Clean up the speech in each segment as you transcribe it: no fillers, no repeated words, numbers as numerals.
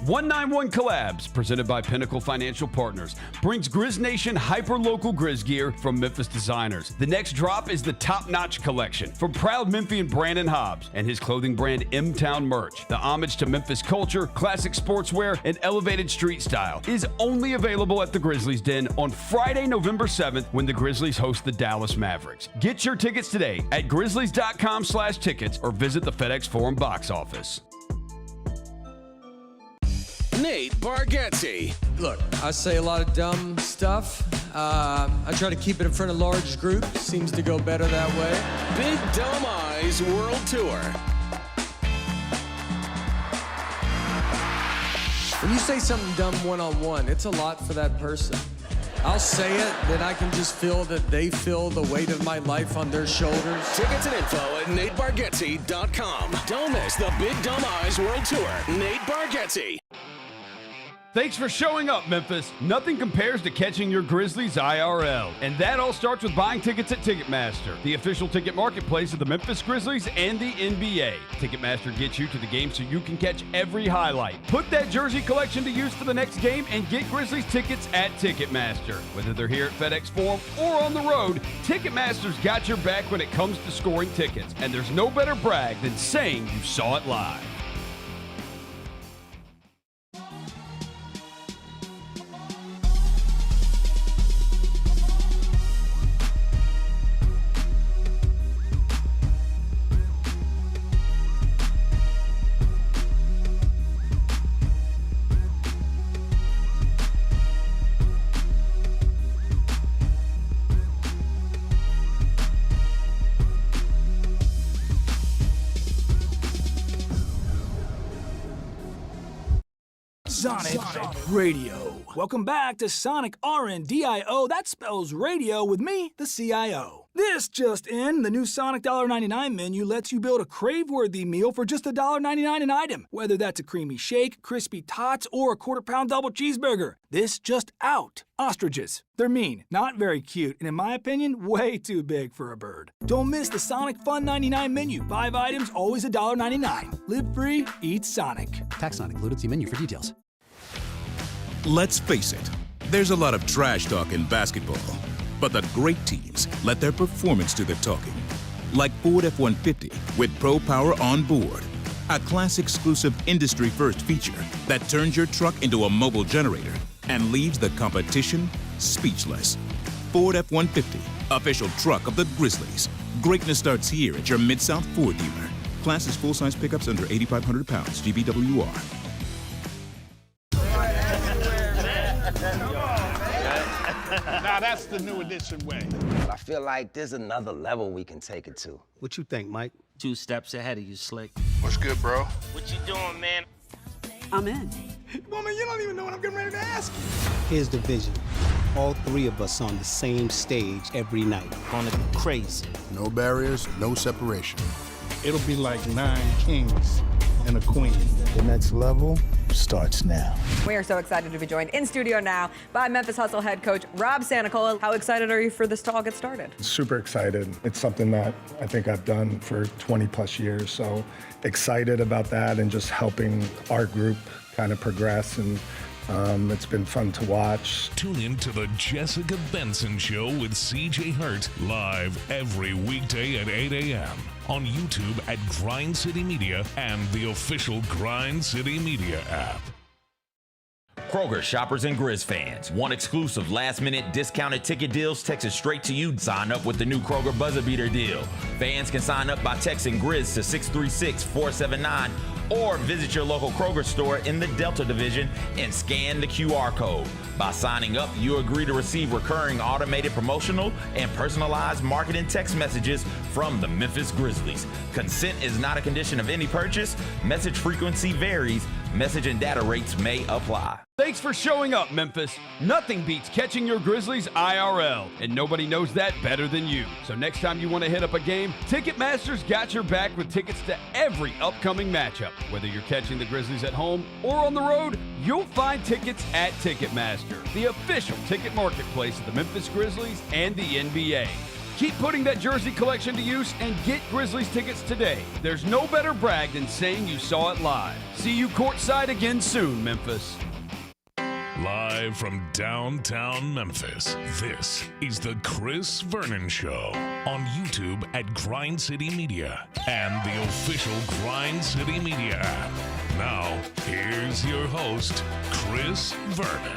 191 Collabs, presented by Pinnacle Financial Partners, brings Grizz Nation hyper-local Grizz gear from Memphis designers. The next drop is the Top Notch collection from proud Memphian Brandon Hobbs and his clothing brand M-Town Merch. The homage to Memphis culture, classic sportswear, and elevated street style is only available at the Grizzlies Den on Friday, November 7th when the Grizzlies host the Dallas Mavericks. Get your tickets today at grizzlies.com/tickets or visit the FedEx Forum box office. Nate Bargatze. Look, I say a lot of dumb stuff. I try to keep it in front of large groups. Seems to go better that way. Big Dumb Eyes World Tour. When you say something dumb one-on-one, it's a lot for that person. I'll say it, then I can just feel that they feel the weight of my life on their shoulders. Tickets and info at NateBargatze.com. Don't miss the Big Dumb Eyes World Tour. Nate Bargatze. Thanks for showing up, Memphis. Nothing compares to catching your Grizzlies IRL. And that all starts with buying tickets at Ticketmaster, the official ticket marketplace of the Memphis Grizzlies and the NBA. Ticketmaster gets you to the game so you can catch every highlight. Put that jersey collection to use for the next game and get Grizzlies tickets at Ticketmaster. Whether they're here at FedEx Forum or on the road, Ticketmaster's got your back when it comes to scoring tickets. And there's no better brag than saying you saw it live. Sonic Radio. Welcome back to Sonic RNDIO. That spells radio with me, the CIO. This just in, the new Sonic $1.99 menu lets you build a crave-worthy meal for just $1.99 an item. Whether that's a creamy shake, crispy tots, or a quarter-pound double cheeseburger. This just out. Ostriches. They're mean, not very cute, and in my opinion, way too big for a bird. Don't miss the Sonic Fun 99 menu. 5 items, always $1.99. Live free, eat Sonic. Tax not included. See menu for details. Let's face it, there's a lot of trash talk in basketball, but the great teams let their performance do the talking. Like Ford F-150 with Pro Power on board, a class-exclusive industry-first feature that turns your truck into a mobile generator and leaves the competition speechless. Ford F-150, official truck of the Grizzlies. Greatness starts here at your Mid-South Ford dealer. Class is full-size pickups under 8,500 pounds, GVWR. Now that's the new edition way. I feel like there's another level we can take it to. What you think, Mike? 2 steps ahead of you, Slick. What's good, bro? What you doing, man? I'm in. Woman, you don't even know what I'm getting ready to ask you. Here's the vision. All 3 of us on the same stage every night. Gonna be crazy. No barriers, no separation. It'll be like 9 kings and a queen. The next level starts now. We are so excited to be joined in studio now by Memphis Hustle head coach Rob Santacola. How excited are you for this to all get started? Super excited. It's something that I think I've done for 20 plus years, so excited about that and just helping our group kind of progress, and it's been fun to watch. Tune in to the Jessica Benson Show with CJ Hurt live every weekday at 8 a.m. on YouTube at Grind City Media and the official Grind City Media app. Kroger shoppers and Grizz fans. Want exclusive last-minute discounted ticket deals texted straight to you? Sign up with the new Kroger Buzzer Beater deal. Fans can sign up by texting Grizz to 636-479 or visit your local Kroger store in the Delta Division and scan the QR code. By signing up, you agree to receive recurring automated promotional and personalized marketing text messages from the Memphis Grizzlies. Consent is not a condition of any purchase. Message frequency varies. Message and data rates may apply. Thanks for showing up, Memphis. Nothing beats catching your Grizzlies IRL, and nobody knows that better than you. So next time you want to hit up a game, Ticketmaster's got your back with tickets to every upcoming matchup. Whether you're catching the Grizzlies at home or on the road, you'll find tickets at Ticketmaster, the official ticket marketplace of the Memphis Grizzlies and the NBA. Keep putting that jersey collection to use and get Grizzlies tickets today. There's no better brag than saying you saw it live. See you courtside again soon, Memphis. Live from downtown Memphis, this is the Chris Vernon Show on YouTube at Grind City Media and the official Grind City Media app. Now, here's your host, Chris Vernon.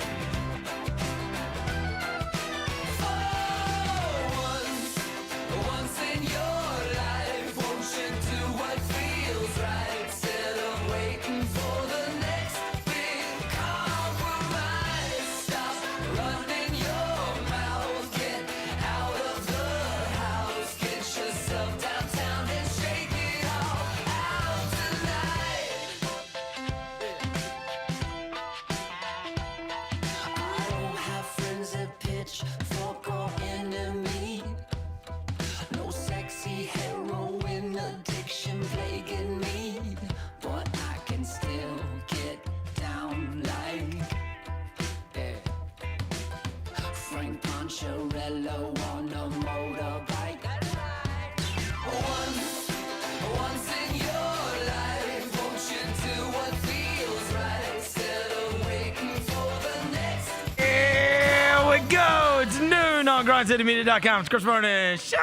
GrindCityMedia.com. It's Chris Vernon Show.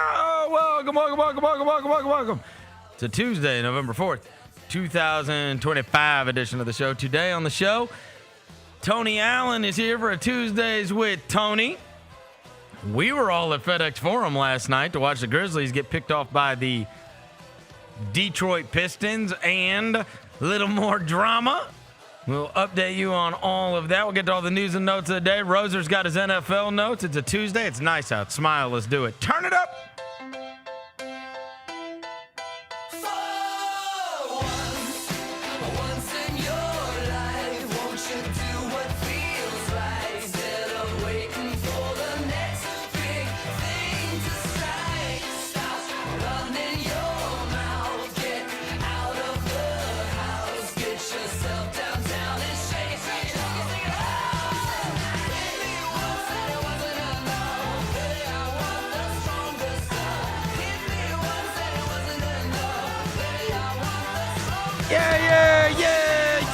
Welcome. It's a Tuesday, November 4th, 2025 edition of the show. Today on the show, Tony Allen is here for a Tuesdays with Tony. We were all at FedEx Forum last night to watch the Grizzlies get picked off by the Detroit Pistons and a little more drama. We'll update you on all of that. We'll get to all the news and notes of the day. Roser's got his NFL notes. It's a Tuesday. It's nice out. Smile. Let's do it. Turn it up.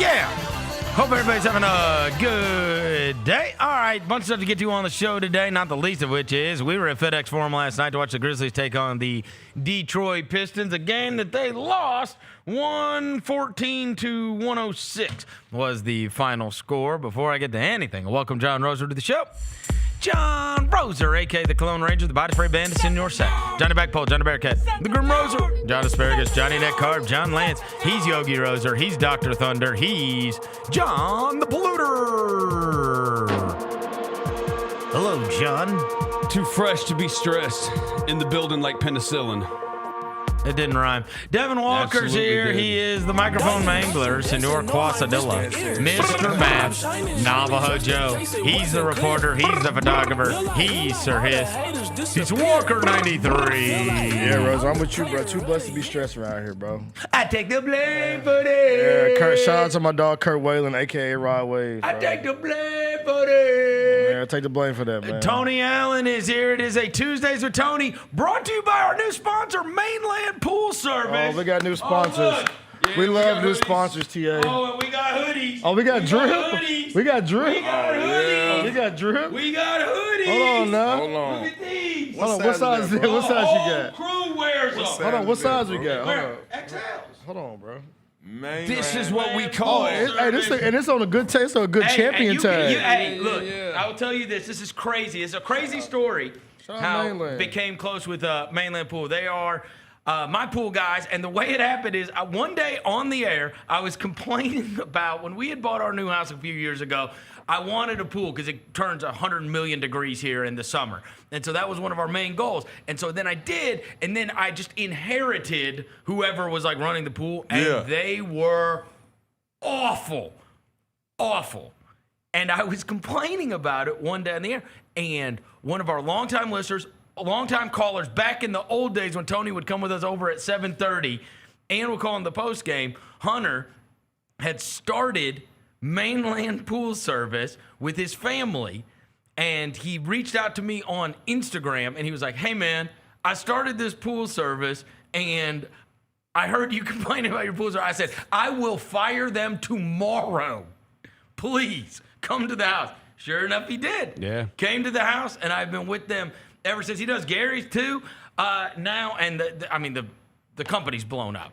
Yeah. Hope everybody's having a good day. All right, bunch of stuff to get to on the show today, not the least of which is we were at FedEx Forum last night to watch the Grizzlies take on the Detroit Pistons, a game that they lost 114-106 was the final score. Before I get to anything, welcome John Roser to the show. John Roser, a.k.a. the Cologne Ranger, the Body Spray Bandits in your set. Johnny Backpole, Johnny Bearcat, the Grim Roser, John Asparagus, Johnny Neck Carb, John Lance. He's Yogi Roser. He's Dr. Thunder. He's John the Polluter. Hello, John. Too fresh to be stressed. In the building like penicillin. It didn't rhyme. Devin Walker's here. He is the microphone mangler, Senor Quasadilla, Mr. Matt, Navajo Joe. He's the reporter. He's the photographer. He's Sir Hiss. He's Walker 93. Yeah, Rose, I'm with you, bro. Too blessed to be stressed around here, bro. I take the blame for this. Yeah, shout out to my dog Kurt Whalen, a.k.a. Rod Wave. I take the blame for this. Yeah, take the blame for that, man. Tony Allen is here. It is a Tuesdays with Tony, brought to you by our new sponsor, Mainland Pool Service. Oh, we got new sponsors. We love new sponsors, TA. Oh, and we got hoodies. Oh, we got drip. We got drip. We got hoodies. We got drip. We got hoodies. Hold on now. Look at these. Hold on. What size is it? What size you got? Crew wears them. Hold on. What size we got? Hold on. XLs. Hold on, bro. Man, this is what we call it. And it's on a good taste, on a good champion tag. Hey, look, I will tell you this. This is crazy. It's a crazy story how it became close with Mainland Pool. They are my pool guys, and the way it happened is one day on the air, I was complaining about when we had bought our new house a few years ago. I wanted a pool because it turns 100 million degrees here in the summer. And so that was one of our main goals. And so then I did, and then I just inherited whoever was like running the pool, and they were awful. And I was complaining about it one day on the air, and one of our longtime listeners, longtime callers back in the old days when Tony would come with us over at 7:30 and we'll call him the post game, Hunter had started Mainland Pool Service with his family, and he reached out to me on Instagram and he was like, hey man, I started this pool service, and I heard you complaining about your pool service. I said, I will fire them tomorrow. Please come to the house. Sure enough, he did. Yeah. Came to the house, and I've been with them ever since. He does Gary's too now, and the company's blown up.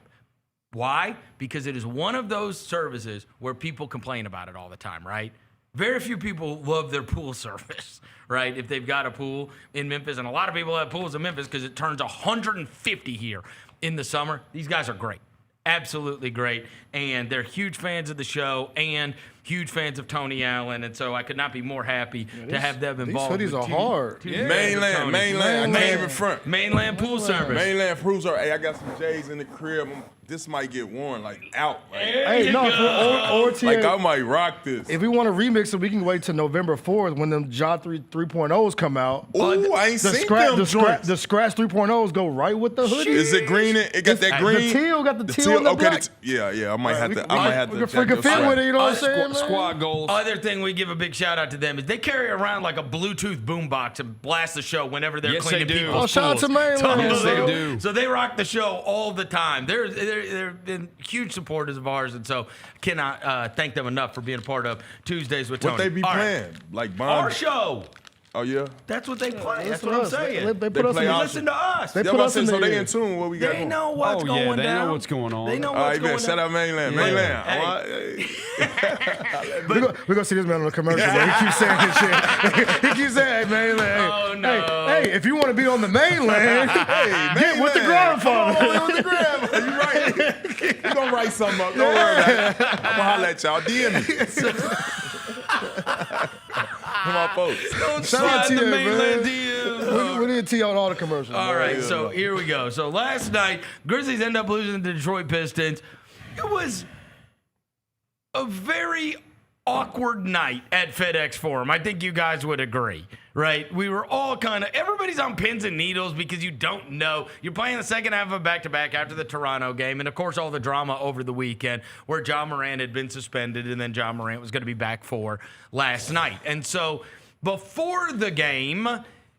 Why? Because it is one of those services where people complain about it all the time, right? Very few people love their pool service, right? If they've got a pool in Memphis, and a lot of people have pools in Memphis because it turns 150 here in the summer. These guys are great. Absolutely great. And they're huge fans of the show and huge fans of Tony Allen. And so I could not be more happy to have them involved. These hoodies are hard. Mainland. I can't even front. Mainland Pool Service. Mainland Pool Service. Hey, I got some J's in the crib. This might get worn, out. Hey, no, or I might rock this. If we want to remix it, we can wait till November 4th when them Ja 3.0s come out. Ooh, I ain't seen them joints. The scratch 3.0s go right with the hoodie. Is it green? It got that green? The teal got the teal and the black. Yeah, I might have to. We can freaking fit with it, you know what I'm saying, man? Squad goals. Other thing we give a big shout out to them is they carry around like a Bluetooth boombox and blast the show whenever they're cleaning people's pools. Shout out to Mainland. Yes, they do. So they rock the show all the time. They've been huge supporters of ours, and so cannot thank them enough for being a part of Tuesdays with Tony. What they be playing? Like Bond? Our show. Oh, yeah? That's what they play. That's what I'm saying. They put us in. Listen to us. They put us in. So they in tune with what we got. They know what's going down. They know what's going on. They know what's going down. Shout out Mainland. Hey. We're going to see this man on the commercial. He keeps saying this shit. He keeps saying, hey, Mainland. Oh, no. Hey, if you want to be on the Mainland, get with the grandfather. With the grandfather. You right. You going to write something up. Don't worry about it. I'm going to holler at y'all. DM me. My folks. Shout out to you, Mainland man. We need to tee on all the commercials. All right, so here we go. So last night, Grizzlies end up losing to the Detroit Pistons. It was a very awkward night at FedEx Forum. I think you guys would agree, right? We were all everybody's on pins and needles because you don't know. You're playing the second half of a back-to-back after the Toronto game, and of course all the drama over the weekend where Ja Morant had been suspended, and then Ja Morant was going to be back for last night. And so before the game,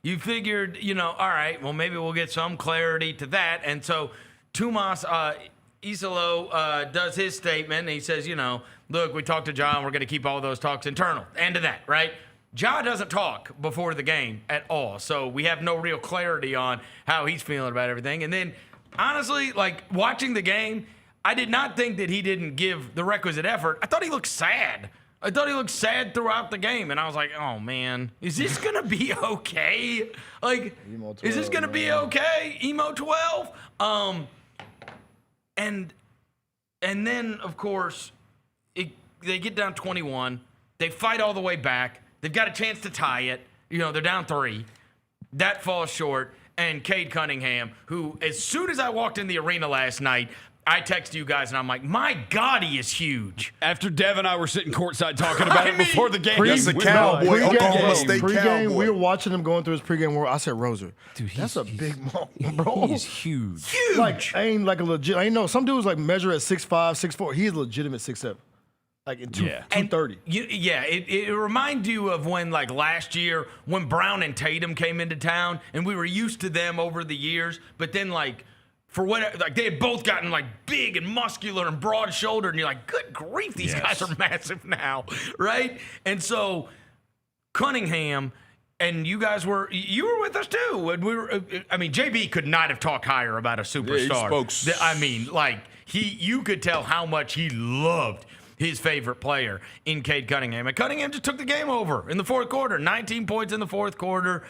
you figured, all right, well, maybe we'll get some clarity to that. And so Tomas Isalo does his statement, and he says, look, we talked to Ja, and we're going to keep all those talks internal. End of that, right? Ja doesn't talk before the game at all, so we have no real clarity on how he's feeling about everything. And then, honestly, watching the game, I did not think that he didn't give the requisite effort. I thought he looked sad. I thought he looked sad throughout the game, and I was like, oh, man, is this going to be okay? Is this going to be okay? Emo 12? And then, of course, they get down 21. They fight all the way back. They've got a chance to tie it. They're down 3. That falls short. And Cade Cunningham, who, as soon as I walked in the arena last night, I texted you guys, and I'm like, my God, he is huge. After Dev and I were sitting courtside talking about it before the game. That's a cowboy. Oklahoma State cowboy. We were watching him going through his pregame work. I said, Roser, dude, that's a big bro. He's huge. Huge. Ain't like a legit. I know some dudes measure at 6'5", 6'4". He's legitimate 6'7". In 230. It reminds you of when, last year, when Brown and Tatum came into town, and we were used to them over the years, but then, for whatever, they had both gotten, big and muscular and broad-shouldered, and you're like, good grief, these guys are massive now, right? And so, Cunningham, and you guys were with us, too. And JB could not have talked higher about a superstar. Yeah, he spoke. You could tell how much he loved his favorite player in Cade Cunningham. And Cunningham just took the game over in the fourth quarter. 19 points in the fourth quarter.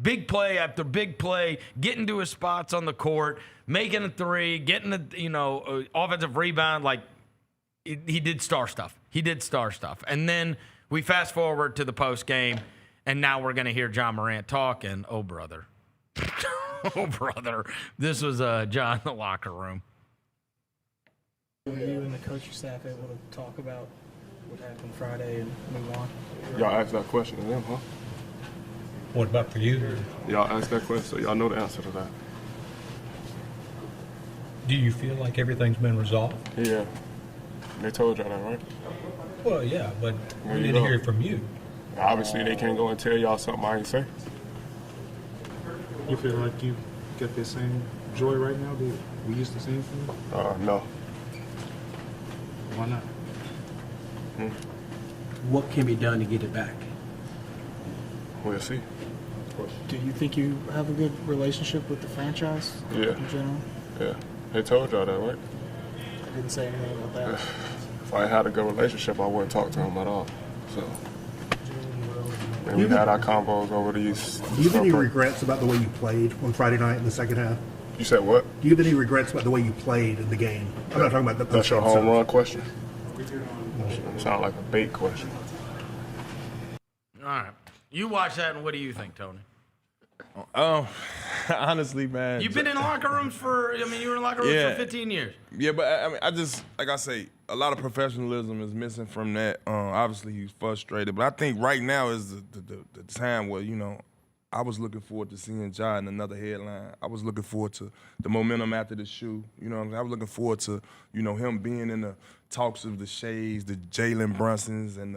Big play after big play, getting to his spots on the court, making a 3, getting the offensive rebound. He did star stuff. And then we fast forward to the post game, and now we're going to hear Ja Morant talk, and oh, brother. Oh, brother. This was Ja in the locker room. Were you and the coaching staff able to talk about what happened Friday and move on? Y'all asked that question to them, huh? What about for you? Y'all asked that question, so y'all know the answer to that. Do you feel like everything's been resolved? Yeah. They told y'all that, right? Well, yeah, but we didn't hear it from you. Obviously, they can't go and tell y'all something I ain't say. You feel like you get the same joy right now? Do we use the same thing? No. Why not? What can be done to get it back? We'll see. Do you think you have a good relationship with the franchise Yeah. in general? Yeah. They told y'all that, right? I didn't say anything about that. If I had a good relationship, I wouldn't talk to him at all. So, and we had our combos over these. Do you have any regrets about the way you played on Friday night in the second half? You said what? Do you have any regrets about the way you played in the game? I'm not talking about the That's your post-game home stuff. run question? Sound like a bait question. All right. You watch that, and what do you think, Tony? Honestly, man. You've been in locker rooms you were in locker rooms for 15 years. Yeah, but I mean, I just, like I say, a lot of professionalism is missing from that. Obviously, he's frustrated, but I think right now is the time where, I was looking forward to seeing Ja in another headline. I was looking forward to the momentum after the shoe. I was looking forward to, him being in the talks of the Shays, the Jalen Brunsons, and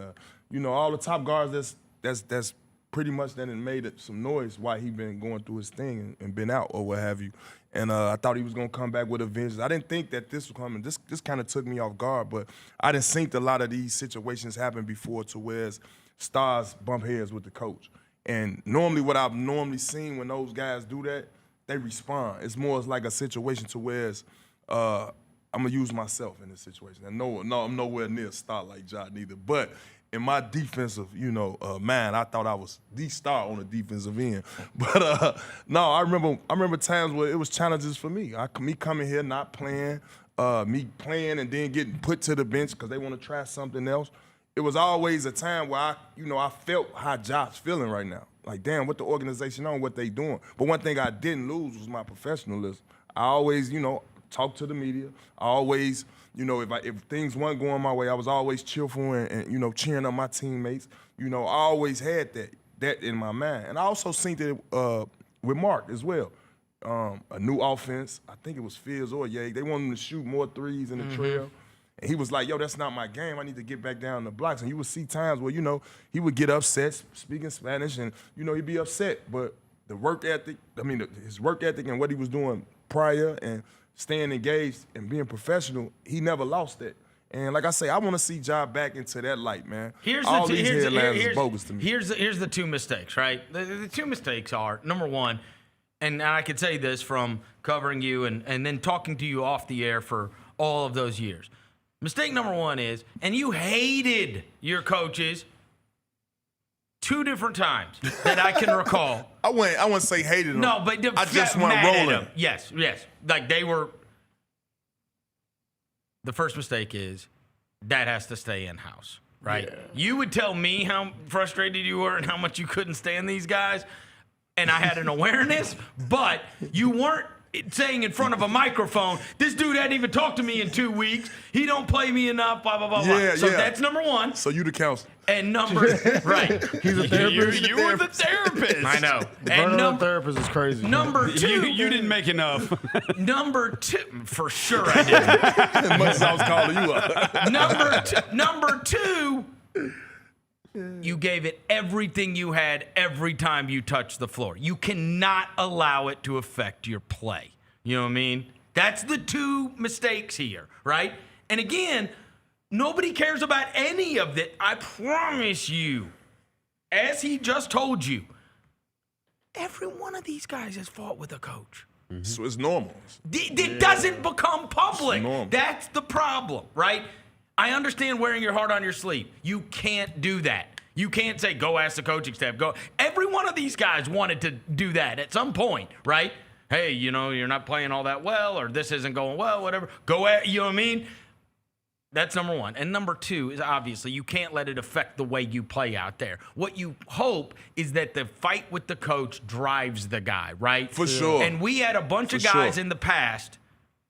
all the top guards that's pretty much that it made some noise while he been going through his thing and been out or what have you. And I thought he was going to come back with a vengeance. I didn't think that this was coming. This kind of took me off guard, but I didn't think a lot of these situations happened before to where stars bump heads with the coach. And normally what I've normally seen when those guys do that, they respond. It's more like a situation to where I'm going to use myself in this situation. And no, I'm nowhere near a star like Ja neither. But in my defensive, mind, I thought I was the star on the defensive end. But no, I remember times where it was challenges for me. Me coming here not playing, me playing and then getting put to the bench because they want to try something else. It was always a time where I felt how Josh feeling right now. Like, damn, what the organization on, what they doing. But one thing I didn't lose was my professionalism. I always, talk to the media. I always, if things weren't going my way, I was always cheerful and cheering on my teammates. I always had that in my mind. And I also seen that with Mark as well. A new offense. I think it was Fields or Ye. They wanted him to shoot more threes in the trail. And he was like, yo, that's not my game. I need to get back down the blocks. And you would see times where, he would get upset speaking Spanish and, he'd be upset. But the work ethic, his work ethic and what he was doing prior and staying engaged and being professional, he never lost that. And like I say, I want to see Ja back into that light, man. All these headlines is bogus to me. Here's the two mistakes, right? The two mistakes are, number one, and I could say this from covering you and then talking to you off the air for all of those years. Mistake number one is, and you hated your coaches 2 different times that I can recall. I wouldn't say hated them. No, but I just went rolling. Yes. Like they were. The first mistake is that has to stay in-house, right? Yeah. You would tell me how frustrated you were and how much you couldn't stand these guys, and I had an awareness, but you weren't saying in front of a microphone, this dude hadn't even talked to me in 2 weeks. He don't play me enough, blah, blah, blah, blah. So that's number one. So you the counselor. And right. He's a therapist. You were the therapist. I know. Vernon, the therapist is crazy. Number 2. You didn't make enough. Number 2. For sure I didn't. As much as I was calling you up. Number 2. You gave it everything you had every time you touched the floor. You cannot allow it to affect your play. You know what I mean? That's the 2 mistakes here, right? And again, nobody cares about any of that. I promise you, as he just told you, every one of these guys has fought with a coach. Mm-hmm. So it's normal. It doesn't become public. That's the problem, right? I understand wearing your heart on your sleeve. You can't do that. You can't say, go ask the coaching staff. Go. Every one of these guys wanted to do that at some point, right? Hey, you're not playing all that well, or this isn't going well, whatever. Go at, you know what I mean? That's number 1. And number 2 is obviously you can't let it affect the way you play out there. What you hope is that the fight with the coach drives the guy, right? For sure. And we had a bunch of guys in the past.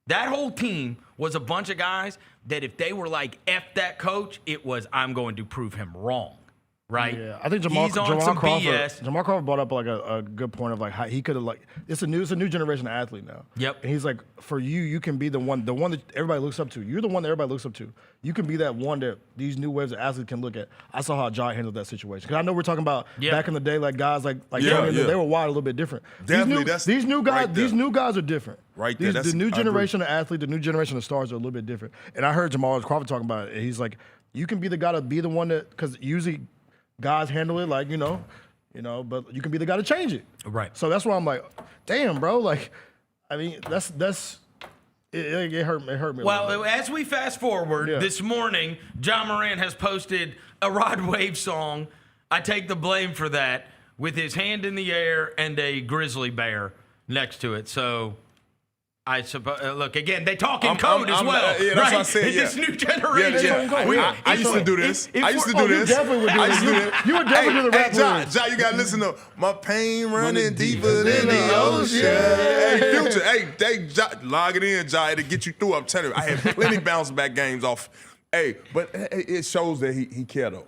That whole team was a bunch of guys that if they were like, F that coach, it was, I'm going to prove him wrong. right? Yeah, I think He's on some BS. Jamal Crawford brought up like a good point of like how he could have like it's a new generation of athlete now. Yep. And he's like, for you can be the one that everybody looks up to. You're the one that everybody looks up to. You can be that one that these new waves of athletes can look at. I saw how Ja handled that situation. Because I know we're talking about back in the day, like guys like they were wired a little bit different. Definitely, these new guys are different. Right there. The new generation of athletes, the new generation of stars are a little bit different. And I heard Jamal Crawford talking about it. And he's like, you can be the guy to be the one that, because usually guys handle it like, but you can be the guy to change it. Right. So that's why I'm like, damn, bro. Like, I mean, it hurt me. Well, as we fast forward, this morning, John Morant has posted a Rod Wave song. I take the blame for that, with his hand in the air and a grizzly bear next to it. So I suppose, look, again, they talk in code as well. That's right? what I said. This new generation. I used to do this. You would definitely do the rap Hey, Ja, you got to listen to my pain running deeper than the ocean. Hey, Future. Hey, Ja, log it in, Ja. It'll get you through. I'm telling you. I had plenty bounce back games off. Hey, but it shows that he care, though.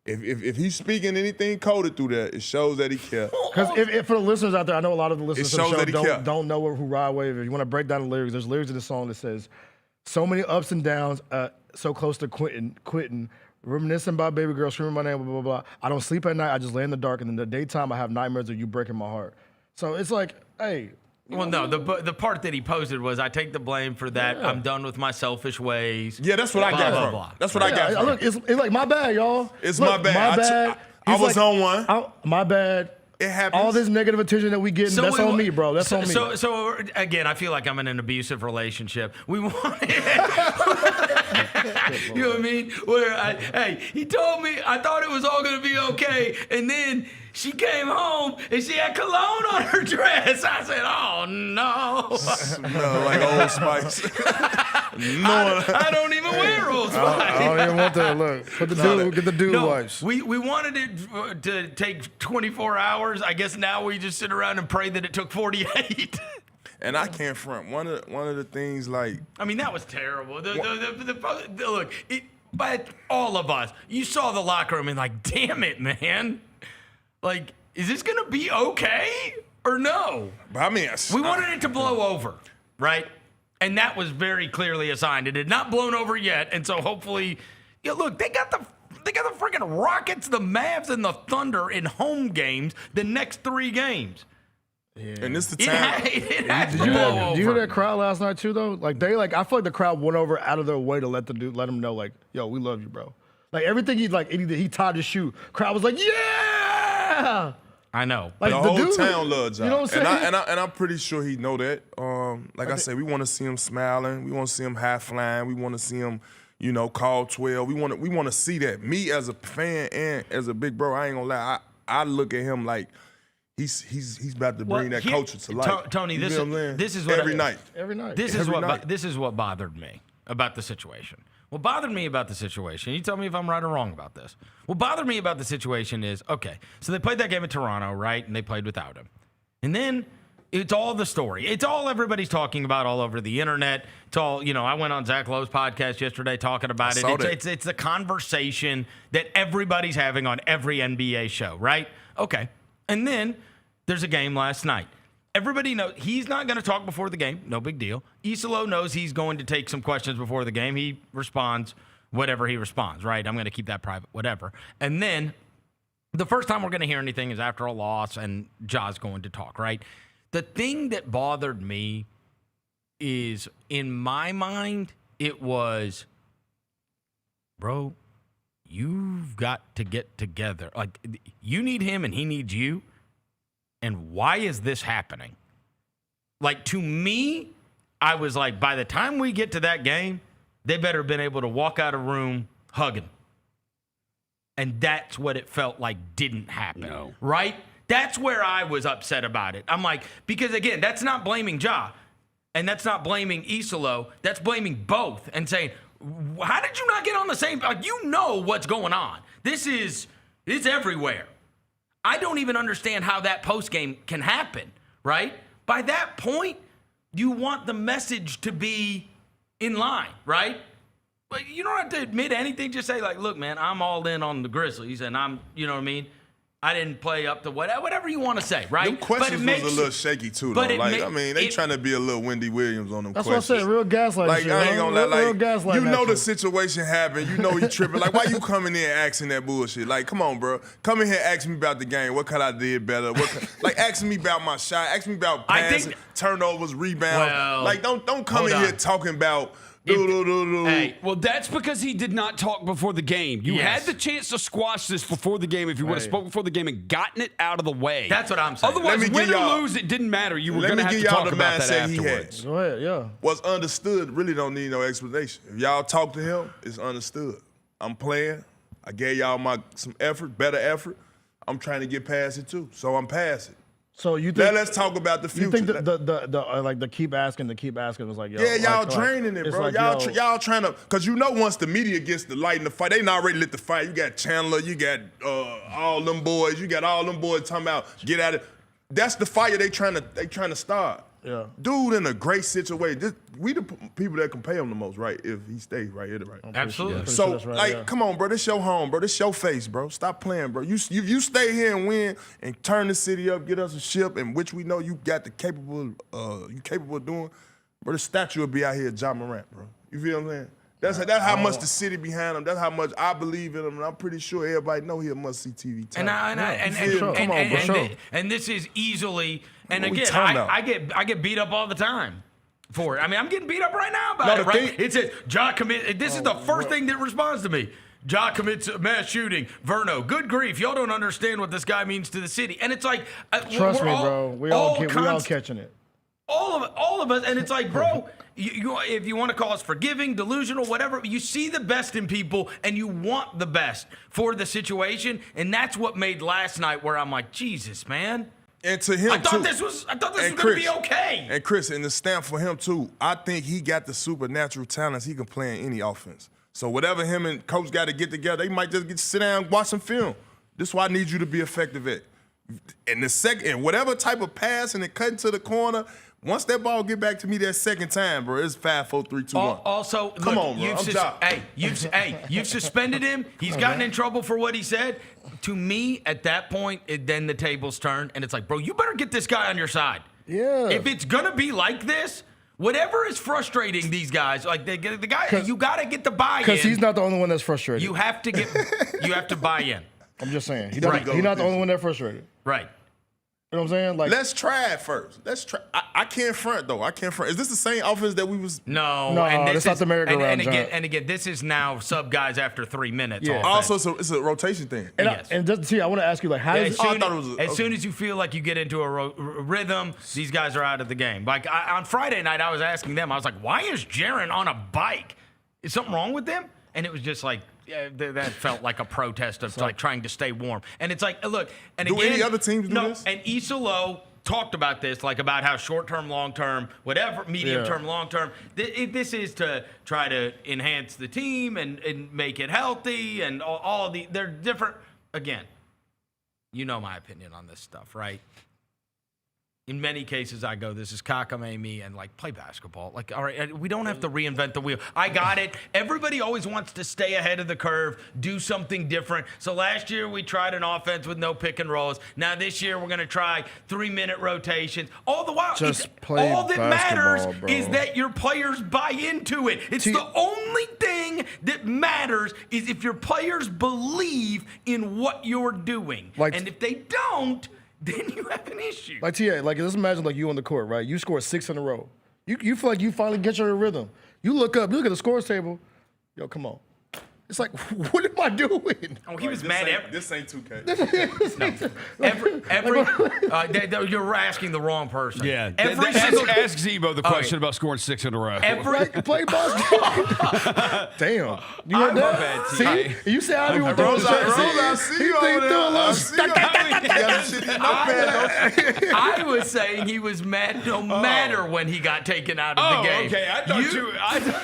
If he's speaking anything coded through that, it shows that he cares. Because if for the listeners out there, I know a lot of the listeners to the shows show that don't know who Rod Wave is. You want to break down the lyrics. There's lyrics in the song that says, so many ups and downs, so close to quitting, reminiscing about baby girl, screaming my name, blah, blah, blah. I don't sleep at night. I just lay in the dark. And in the daytime, I have nightmares of you breaking my heart. So it's like, hey. Well, no, the part that he posted was, I take the blame for that. Yeah. I'm done with my selfish ways. Yeah, that's what I got from him. That's what I got from him. Look, it's like, my bad, y'all. It's my bad. I was on one. My bad. It happens. All this negative attention that we getting, that's on me, bro. That's on me. So again, I feel like I'm in an abusive relationship. We wanted, you know what I mean? Where he told me I thought it was all gonna be okay, and then she came home and she had cologne on her dress. I said, "Oh no!" Smell like Old Spice. I don't even wear Old Spice. I don't even want that. Look, get the dude wipes. We wanted it to take 24 hours. I guess now we just sit around and pray that it took 48. And I can't front. One of the things, like, I mean, that was terrible. Look, but all of us, you saw the locker room and like, damn it, man. Like, is this gonna be okay or no? But I mean, we wanted it to blow over, right? And that was very clearly a sign. It had not blown over yet, and so hopefully, look, they got the freaking Rockets, the Mavs, and the Thunder in home games the next 3 games. Yeah. And this is the time. It has to blow over. Did you hear that crowd last night too, though? Like I feel like the crowd went over out of their way to let them know, like, yo, we love you, bro. Like everything he tied his shoe. Crowd was like, yeah. I know. Like the whole town loves Ja. You know what I'm saying? And I'm pretty sure he know that. Like I said, we want to see him smiling. We want to see him high flying. We want to see him, call 12. We want to see that. Me as a fan and as a big bro, I ain't gonna lie. I look at him like he's about to bring that culture to life. Tony, this is what every night. This is what bothered me about the situation. What bothered me about the situation, you tell me if I'm right or wrong about this. What bothered me about the situation is, okay, so they played that game in Toronto, right? And they played without him. And then it's all the story. It's all everybody's talking about all over the internet. It's all, I went on Zach Lowe's podcast yesterday talking about it. It's a conversation that everybody's having on every NBA show, right? Okay. And then there's a game last night. Everybody knows he's not going to talk before the game. No big deal. Isolo knows he's going to take some questions before the game. He responds whatever he responds, right? I'm going to keep that private, whatever. And then the first time we're going to hear anything is after a loss, and Ja's going to talk, right? The thing that bothered me is, in my mind, it was, bro, you've got to get together. Like, you need him and he needs you. And why is this happening? Like, to me, I was like, by the time we get to that game, they better have been able to walk out of room hugging. And that's what it felt like didn't happen, right? That's where I was upset about it. I'm like, because again, that's not blaming Ja, and that's not blaming Isolo. That's blaming both and saying, how did you not get on the same? Like, you know what's going on. It's everywhere. I don't even understand how that postgame can happen, right? By that point, you want the message to be in line, right? But you don't have to admit anything. Just say, like, look, man, I'm all in on the Grizzlies, and you know what I mean? I didn't play up to whatever you want to say, right? Them questions was a little shaky, too, though. They trying to be a little Wendy Williams on them questions. That's what I said, real gaslight Like, shit. I ain't gonna lie, real gaslight you know action. the situation happened. You know he tripping. Like, why you coming in asking that bullshit? Like, come on, bro. Come in here asking me about the game. What could I did better? Like, asking me about my shot. Asking me about passing, turnovers, rebounds. Well, like, don't come in here talking about Hey, well, that's because he did not talk before the game. You Yes. had the chance to squash this before the game if you would have spoke before the game and gotten it out of the way. That's what I'm saying. Otherwise, Let me win give or y'all- lose, it didn't matter. You were Let going to me have give to y'all talk the about that mindset he had. afterwards. Go ahead, yeah. What's understood really don't need no explanation. If y'all talk to him, it's understood. I'm playing. I gave y'all some effort, better effort. I'm trying to get past it too, so I'm past it. So you think? Now let's talk about the future. You think the keep asking was like, yo, yeah, y'all like, draining it, it's bro. like, Y'all trying to, cause you know once the media gets the light in the fight, they not already lit the fight. You got Chandler, you got all them boys, talking about get at it. That's the fire they trying to start. Yeah. Dude in a great situation. We the people that can pay him the most, right? If he stays right here, right? Absolutely. So, come on, bro. This your home, bro. This your face, bro. Stop playing, bro. You stay here and win and turn the city up, get us a ship, in which we know you got you capable of doing, bro. The statue will be out here, John Morant, bro. You feel what I'm saying? That's how much the city behind him. That's how much I believe in him, and I'm pretty sure everybody know he a must-see TV talent. And this is easily. And What we again, talking about? I get beat up all the time for it. I mean, I'm getting beat up right now about it, right? It says, Ja commit. This is the first thing that responds to me. Ja commits a mass shooting. Verno, good grief. Y'all don't understand what this guy means to the city. And it's like, Trust me, bro. We all catching it. All of us. And it's like, bro, if you want to call us forgiving, delusional, whatever, you see the best in people and you want the best for the situation. And that's what made last night where I'm like, Jesus, man. And to him, I thought this was going to be okay. And Chris, and the stamp for him too, I think he got the supernatural talents he can play in any offense. So whatever him and coach got to get together, they might just sit down and watch some film. This is why I need you to be effective at. And the second, whatever type of pass and it cutting to the corner, once that ball get back to me that second time, bro, it's 5, 4, 3, 2, 1. Also, come on, bro. You've suspended him. He's gotten in trouble for what he said. To me, at that point, then the tables turn, and it's like, bro, you better get this guy on your side. Yeah. If it's gonna be like this, whatever is frustrating these guys, like the guy, you gotta get the buy-in. Because he's not the only one that's frustrated. You have to buy in. I'm just saying. He's not the only one that's frustrated. Right. You know what I'm saying? Like, let's try it first. Let's try. I can't front though. I can't front. Is this the same offense that we was? No, and that's not the merry-go-round. And again, this is now sub guys after 3 minutes. Yeah. Also, it's a rotation thing. And yes. and just see, I want to ask you, like, how does as soon as you feel like you get into a rhythm, these guys are out of the game. Like on Friday night, I was asking them. I was like, why is Jaren on a bike? Is something wrong with them? And it was just like. Yeah, that felt like a protest of like trying to stay warm. And it's like, look, and do again, any other teams do this? And Isolo talked about this, like about how short-term, long-term, whatever, medium-term, long-term, this is to try to enhance the team and make it healthy and all of they're different. Again, you know my opinion on this stuff, right? In many cases, I go, this is cockamamie and like play basketball. Like, all right, we don't have to reinvent the wheel. I got it. Everybody always wants to stay ahead of the curve, do something different. So last year we tried an offense with no pick and rolls. Now this year we're going to try 3-minute rotations. All the while, all that matters is that your players buy into it. It's the only thing that matters is if your players believe in what you're doing. And if they don't, then you have an issue. Like, T.A., like, let's imagine, like, you on the court, right? You score 6 in a row. You feel like you finally get your rhythm. You look up, you look at the scores table. Yo, come on. It's like, what am I doing? Oh, he was mad. This ain't 2K. You're asking the wrong person. Yeah. Ask Zebo the question about scoring 6 in a row. Play basketball. Damn. You heard that? See? You say I do with those shirts. I see you over there. I was saying he was mad no matter when he got taken out of the game. Okay. I thought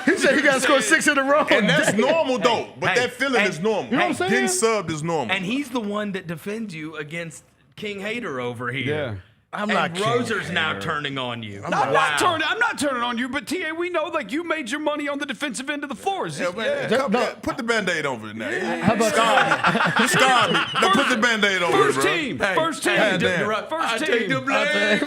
He said he got to score 6 in a row. And that's normal, though. But that feeling is normal. You know what I'm saying? Getting subbed is normal. And he's the one that defends you against King Hater over here. Yeah. I'm not king. Roser's now turning on you. I'm not turning on you, but TA, we know like you made your money on the defensive end of the floor. Put the Band-Aid over it now. How about You scarred me. Now put the Band-Aid over it, bro. First team. I take the blame.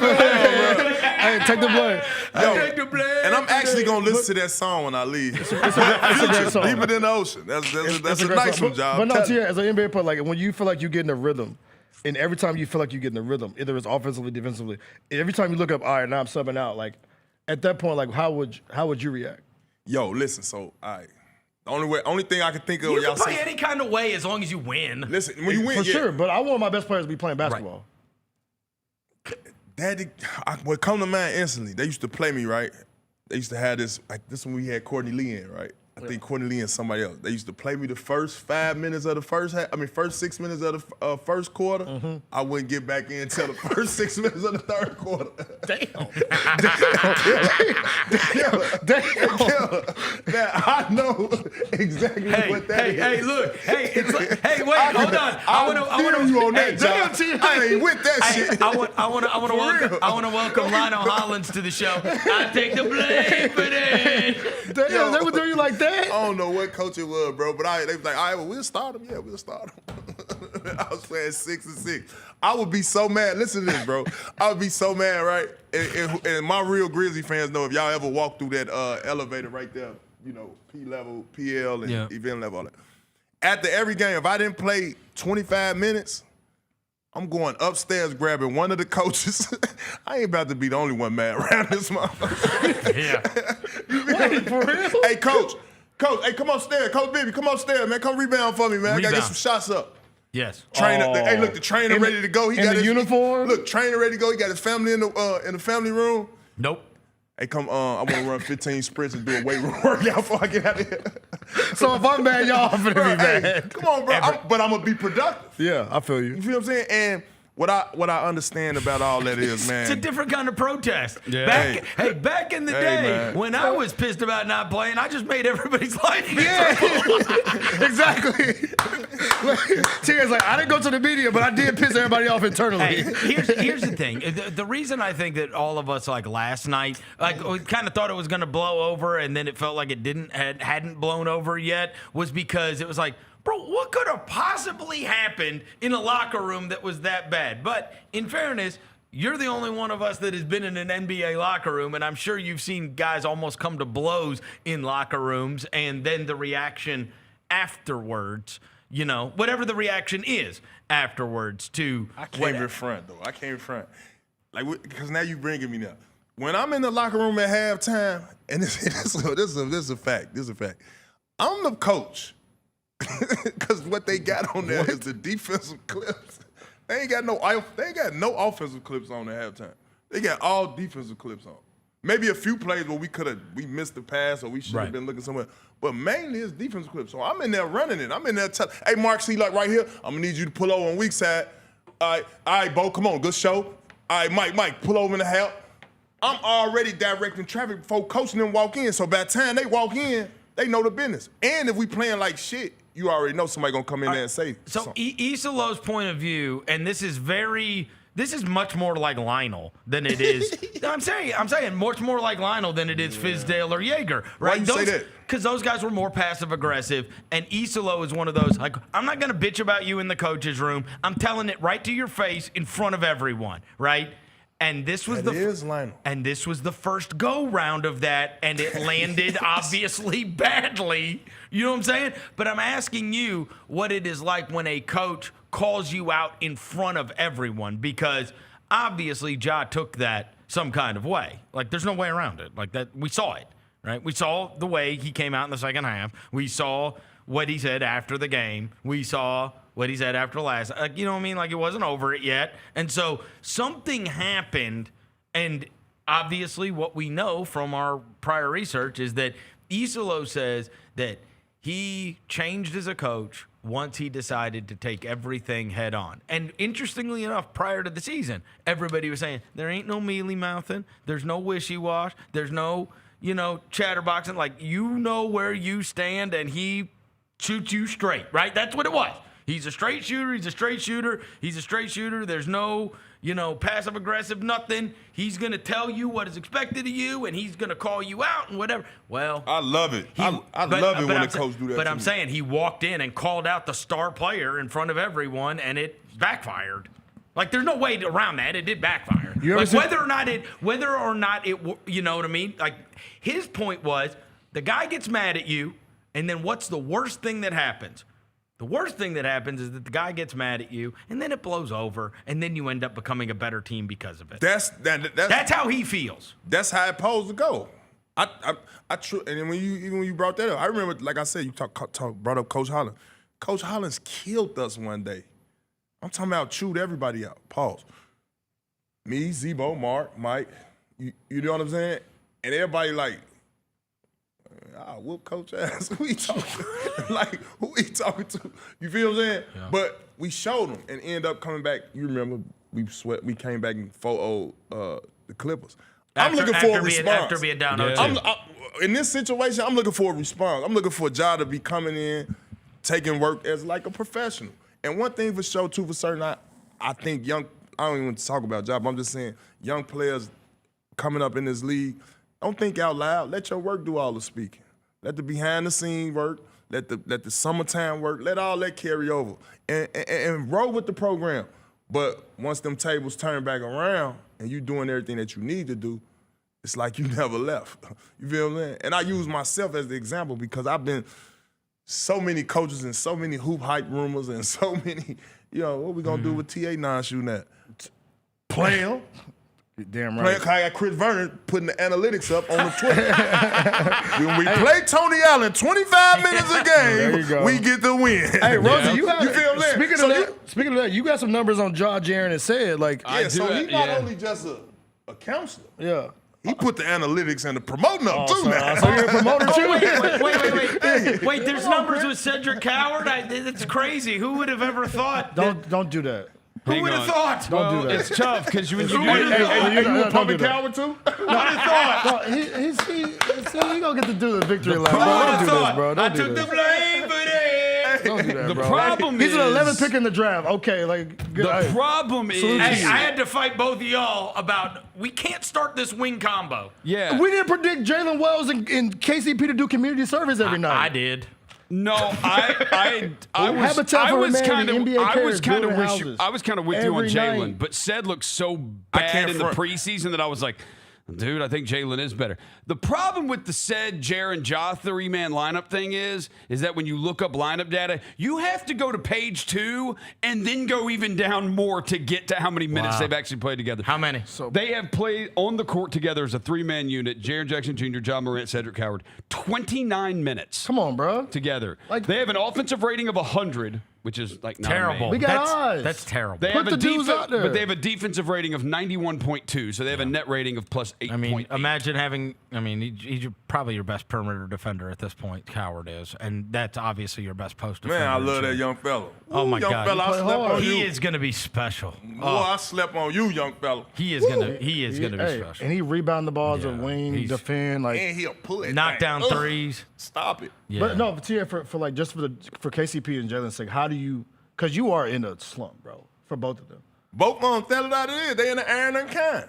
Hey, take the blame. Take the blame. And I'm actually gonna listen to that song when I leave. It's a great song. Deeper than the ocean. That's a nice one, Job. But no, Tia, as an NBA player, like when you feel like you get in a rhythm, and every time you feel like you get in a rhythm, either it's offensively, defensively, every time you look up, all right, now I'm subbing out. Like at that point, like how would you react? Yo, listen. So, all right. The only thing I can think of. You y'all can play say, any kind of way as long as you win. Listen, when you win, for sure. But I want my best players to be playing basketball. What come to mind instantly? They used to play me, right? They used to have this when we had Courtney Lee in, right? I think Courtney Lee and somebody else. They used to play me the first 5 minutes of the first 6 minutes of the first quarter. Mm-hmm. I wouldn't get back in until the first 6 minutes of the third quarter. Damn. Now, I know exactly what that is. Hey, look. It's like, hey, wait, hold on. I want you on that, John. I ain't with that shit. I want to welcome Lionel Hollins to the show. I take the blame for that. Damn, they would do you like that? I don't know what coach it was, bro, but they was like, all right, well, we'll start him. Yeah, we'll start him. I was playing 6-6. I would be so mad. Listen to this, bro. I would be so mad, right? And my real Grizzly fans know if y'all ever walk through that elevator right there, you know, P level, PL, and event level, all that. After every game, if I didn't play 25 minutes, I'm going upstairs grabbing one of the coaches. I ain't about to be the only one mad around this motherfucker. Yeah. For real? Hey, Coach, hey, come upstairs. Coach Bibby, come upstairs, man. Come rebound for me, man. I got to get some shots up. Yes. Trainer, hey, look, the trainer ready to go. He got his uniform. Look, trainer ready to go. He got his family in the family room. Nope. Hey, come on. I want to run 15 sprints and do a weight room workout before I get out of here. So if I'm mad, y'all finna be mad. Hey, come on, bro. But I'm going to be productive. Yeah, I feel you. You feel what I'm saying? And what I understand about all that is, man. It's a different kind of protest. Yeah. Back in the day, man. when I was pissed about not playing, I just made everybody's life miserable. Exactly. Tia's like, I didn't go to the media, but I did piss everybody off internally. Hey, here's the thing. The reason I think that all of us, like last night, like we kind of thought it was going to blow over, and then it felt like it hadn't blown over yet, was because it was like, bro, what could have possibly happened in a locker room that was that bad? But in fairness, you're the only one of us that has been in an NBA locker room, and I'm sure you've seen guys almost come to blows in locker rooms, and then the reaction afterwards, you know, whatever the reaction is afterwards to. I can't even front, though. I can't front. Like, because now you bringing me now. When I'm in the locker room at halftime, and this is a fact. This is a fact. I'm the coach. Because what they got on there is the defensive clips. They ain't got no offensive clips on at halftime. They got all defensive clips on. Maybe a few plays where we missed the pass or we should have been looking somewhere. But mainly it's defensive clips. So I'm in there running it. I'm in there telling, hey, Mark, see, like right here, I'm going to need you to pull over on weak side. All right, Bo, come on, good show. All right, Mike, pull over in the help. I'm already directing traffic before coaching them walk in. So by the time they walk in, they know the business. And if we playing like shit, you already know somebody gonna come in there and say so. Isolo's point of view, and this is much more like Lionel than it is. I'm saying much more like Lionel than it is Fizdale or Yeager, right? Why you say that? Because those guys were more passive aggressive, and Isolo is one of those. Like, I'm not gonna bitch about you in the coach's room. I'm telling it right to your face in front of everyone, right? And this was the first go round of that, and it landed obviously badly. You know what I'm saying? But I'm asking you what it is like when a coach calls you out in front of everyone, because obviously Ja took that some kind of way. Like, there's no way around it. Like, that, we saw it, right? We saw the way he came out in the second half. We saw what he said after the game. We saw what he said after last. You know what I mean? Like, it wasn't over it yet. And so something happened, and obviously what we know from our prior research is that Isolo says that he changed as a coach once he decided to take everything head on. And interestingly enough, prior to the season, everybody was saying, there ain't no mealy-mouthing, there's no wishy-wash, there's no, chatterboxing. Like, you know where you stand, and he shoots you straight, right? That's what it was. He's a straight shooter. He's a straight shooter. He's a straight shooter. There's no, passive aggressive, nothing. He's going to tell you what is expected of you, and he's going to call you out and whatever. Well, I love it. I love it when the coach do that. But I'm saying he walked in and called out the star player in front of everyone, and it backfired. Like, there's no way around that. It did backfire. Like, whether or not it, you know what I mean? Like, his point was, the guy gets mad at you, and then what's the worst thing that happens? The worst thing that happens is that the guy gets mad at you, and then it blows over, and then you end up becoming a better team because of it. That's how he feels. That's how it's supposed to go. And then when you brought that up, I remember, like I said, you brought up Coach Holland. Coach Holland's killed us one day. I'm talking about chewed everybody out. Pause. Me, Zebo, Mark, Mike. You know what I'm saying? And everybody like, I'll whoop Coach ass. Who he talking to? Like, who he talking to? You feel what I'm saying? Yeah. But we showed him and ended up coming back. You remember, we came back and 4-0 the Clippers. I'm looking for a response. After being down 0-2. In this situation, I'm looking for a response. I'm looking for a job to be coming in, taking work as like a professional. And one thing for sure, too, for certain, I think I don't even want to talk about job. I'm just saying young players coming up in this league, don't think out loud. Let your work do all the speaking. Let the behind-the-scene work. Let the summertime work. Let all that carry over. And roll with the program. But once them tables turn back around and you doing everything that you need to do, it's like you never left. You feel what I'm saying? And I use myself as the example because I've been so many coaches and so many hoop hype rumors and so many, what we going to do with TA9 shooting that? Play him. Damn right. I got Chris Vernon putting the analytics up on the Twitter. When we play Tony Allen 25 minutes a game, we get the win. Hey, Rosie, you feel that? Speaking of that, you got some numbers on Josh Aaron and said, like... Yeah, so he's not only just a counselor. Yeah. He put the analytics and the promoting up, too, now. So you're a promoter, too? Wait, there's numbers with Cedric Coward? That's crazy. Who would have ever thought? Don't do that. Who would have thought? Don't do that. It's tough because when you do you a pumping coward too? Who would have thought? He's gonna get to do the victory lap. Who would Don't have do thought? this, bro. I took the blame for that. Don't do that, The bro. problem He's is... an 11th pick in the draft. Okay, like... Good. The problem is... Hey, I had to fight both of y'all about we can't start this wing combo. Yeah. We didn't predict Jalen Wells and KCP to do community service every night. I did. No, I Habitat for Humanity, NBA cares, building houses. I was kind of with you on Every Jalen, night. but Ced looked so bad in the preseason that I was like, dude, I think Jalen is better. The problem with the Ced, Jaren, Ja 3-man lineup thing is that when you look up lineup data, you have to go to page 2 and then go even down more to get to how many minutes they've actually played together. How many? They have played on the court together as a 3-man unit. Jaren Jackson Jr., John Morant, Cedric Coward. 29 minutes. Come on, bro. Together. They have an offensive rating of 100, which is like terrible. We got eyes. That's terrible. They Put have the dudes out there. But they have a defensive rating of 91.2, so they have a net rating of plus 8.8. I mean, imagine having. He's probably your best perimeter defender at this point. Coward is, and that's obviously your best post defender. Man, I love that young fella. Oh my young God, fella, I slept on you. He is gonna be special. Boy, I slept on you, young fella. He is gonna be special. And he rebound the balls of wing, defend, like and he'll pull it. Knock down threes. Stop it. Yeah. But no, Tia, for KCP and Jalen's sake, how do you? Because you are in a slump, bro, for both of them. Both of them fell it out of it. They in the iron and kind.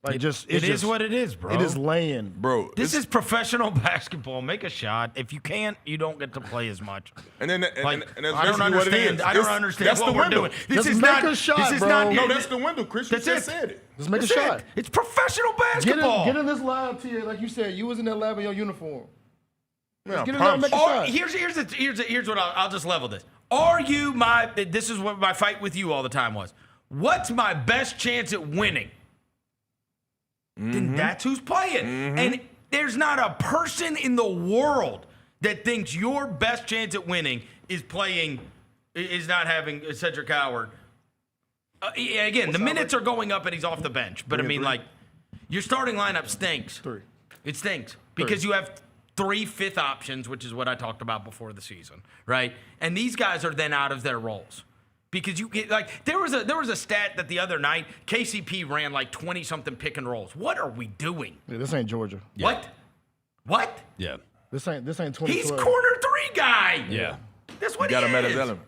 Like it is what it is, bro. It is laying, bro. This is professional basketball. Make a shot. If you can't, you don't get to play as much. And then, that's I don't understand. I don't understand that's what the we're window. doing. This is not a shot, this is bro. not. No, that's the window. Chris just said it. Just make a shot. It's professional basketball. Get in this lab, Tia. Like you said, you was in that lab in your uniform. Man, Get in there and make a shot. Here's what I'll just level this. This is what my fight with you all the time was. What's my best chance at winning? Then that's who's playing. And there's not a person in the world that thinks your best chance at winning is not having Cedric Coward. Again, the minutes are going up and he's off the bench. But your starting lineup stinks. It stinks because you have 3 fifth options, which is what I talked about before the season, right? And these guys are then out of their roles. Because there was a stat that the other night KCP ran like 20-something pick and rolls. What are we doing? Yeah, this ain't Georgia. Yeah. What? Yeah. This ain't 2012. He's corner 3 guy. Yeah. That's what you got he him at is. his element.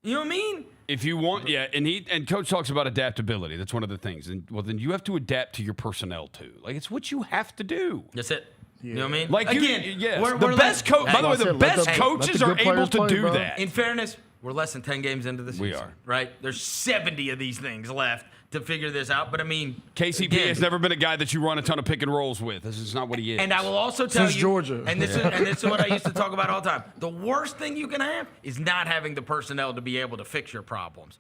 You know what I mean? If you want, and Coach talks about adaptability. That's one of the things. And well, then you have to adapt to your personnel too. Like it's what you have to do. That's it. You know what I mean? Like again, the best coach. By the way, the best coaches are able to do that. In fairness, we're less than 10 games into the season. We are. Right? There's 70 of these things left to figure this out. But I mean, KCP has never been a guy that you run a ton of pick and rolls with. This is not what he is. And I will also tell you, Georgia. And this is what I used to talk about all the time. The worst thing you can have is not having the personnel to be able to fix your problems.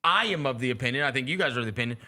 I am of the opinion, I think you guys are of the opinion,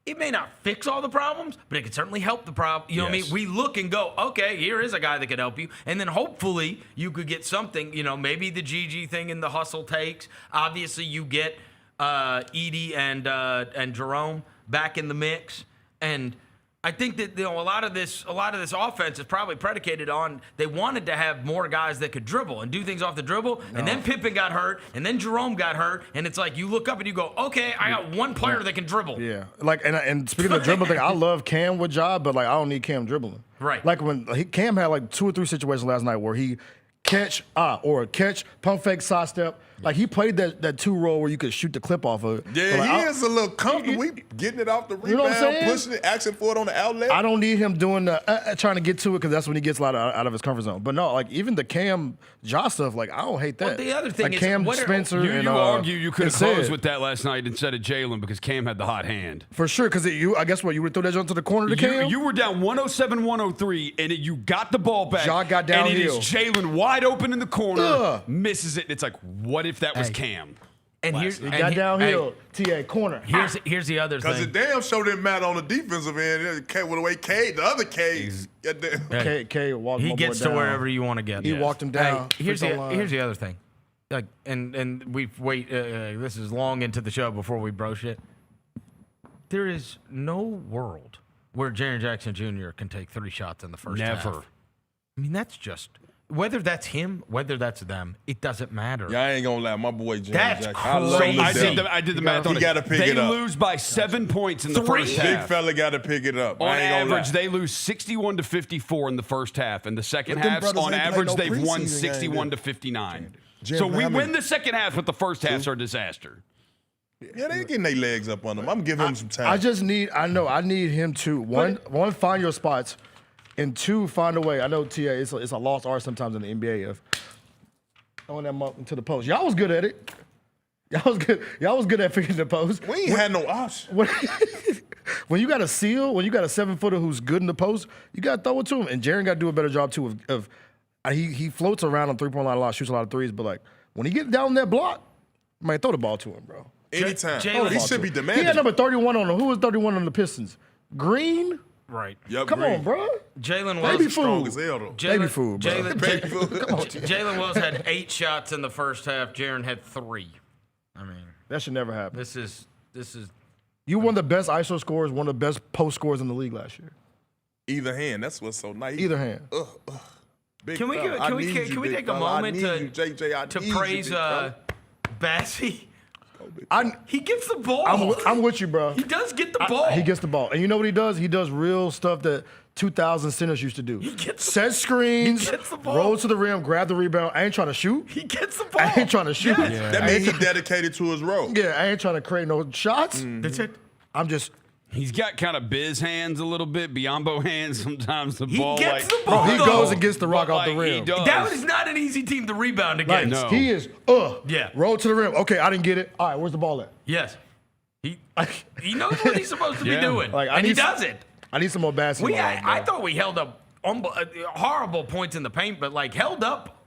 it may not fix all the problems, but it can certainly help the problem. You know what I mean? We look and go, okay, here is a guy that could help you. And then hopefully you could get something, maybe the GG thing in the hustle takes. Obviously you get Edie and Jerome back in the mix. And I think that a lot of this offense is probably predicated on they wanted to have more guys that could dribble and do things off the dribble. And then Pippen got hurt, and then Jerome got hurt, and it's like you look up and you go, okay, I got one player that can dribble. Yeah, like and speaking of dribbling, I love Cam with job, but like I don't need Cam dribbling. Right. Like when Cam had like 2 or 3 situations last night where he catch, pump fake, side step. Like he played that 2 role where you could shoot the clip off of it. Yeah, like, he is a little comfortable. We getting it off the rebound, you know what I'm saying? pushing it, asking for it on the outlet. I don't need him doing the trying to get to it because that's when he gets a lot out of his comfort zone. But no, like even the Cam Josh stuff, like I don't hate that. Well, the other thing like is, Cam Spencer you argue you could have said. closed with that last night instead of Jalen because Cam had the hot hand. For sure, because I guess what you would throw that jump to the corner to Cam. You were down 107-103, and you got the ball back. Ja got downhill. And it is Jalen wide open in the corner, misses it. And it's like, what if that was Cam? And he got downhill. TA corner. Here's the other thing. Because it damn sure didn't matter on the defensive end. With the way the other K walked he gets to wherever you want to get. He walked him down. Here's the other thing. Like and we wait. This is long into the show before we bro shit. There is no world where Jaren Jackson Jr. can take 3 shots in the first half. Never. I mean, that's just. Whether that's him, whether that's them, it doesn't matter. Yeah, I ain't gonna lie, my boy Jaren That's Jackson. crazy. I love him. I did the math on it. He got to pick it up. They lose by 7 points in the first half. Big fella got to pick it up. On I ain't gonna average, lie. they lose 61-54 in the first half. In the second But them half, brothers on ain't average, played no they've won preseason game, 61-59. Jim, So we how many- win the second half, but the first halves are a disaster. Yeah, they getting their legs up on them. I'm giving him some time. I need him to one find your spots, and 2 find a way. I know TA it's a lost art sometimes in the NBA of throwing them up into the post. Y'all was good at it. Y'all was good at figuring the post. We ain't had no option. When you got a seal, when you got a 7-footer who's good in the post, you got to throw it to him. And Jaren got to do a better job too he floats around on 3-point line a lot, shoots a lot of threes, but like when he gets down that block, man, throw the ball to him, bro. Anytime. Jalen- He should be demanding. He had number 31 on him. Who was 31 on the Pistons? Green? Right. Yep, Come Green. on, bro. Jalen Baby Wells. Strong food. as hell, though. Baby food, bro. Jalen Wells had 8 shots in the first half. Jaren had 3. I mean, that should never happen. This is. You won the best ISO scores, one of the best post scores in the league last year. Either hand. That's what's so nice. Either hand. Big Can we fella. I need you, can we big take a fella. I moment need to you, JJ. I to need you, praise big fella. Bassie? I, He gets the ball. I'm with you, bro. He does get the ball. He gets the ball. And you know what he does? He does real stuff that 2000 centers used to do. He gets the- Set screens, He gets the ball. roll to the rim, grab the rebound. I ain't trying to shoot. He gets the ball. I ain't trying to shoot. Yes. That means he dedicated to his role. Yeah, I ain't trying to create no shots. That's it. I'm just. He's got kind of biz hands a little bit, Biombo hands sometimes. The ball, gets like, the ball, Bro, he though. goes and gets the rock But, off the like, he rim. does. That is not an easy team to rebound Like, against. No. he is, Yeah. roll to the rim. Okay, I didn't get it. All right, where's the ball at? Yes. He knows what he's supposed to be doing, Like, and he does it. I need some more basketball. I thought we held up horrible points in the paint, but like held up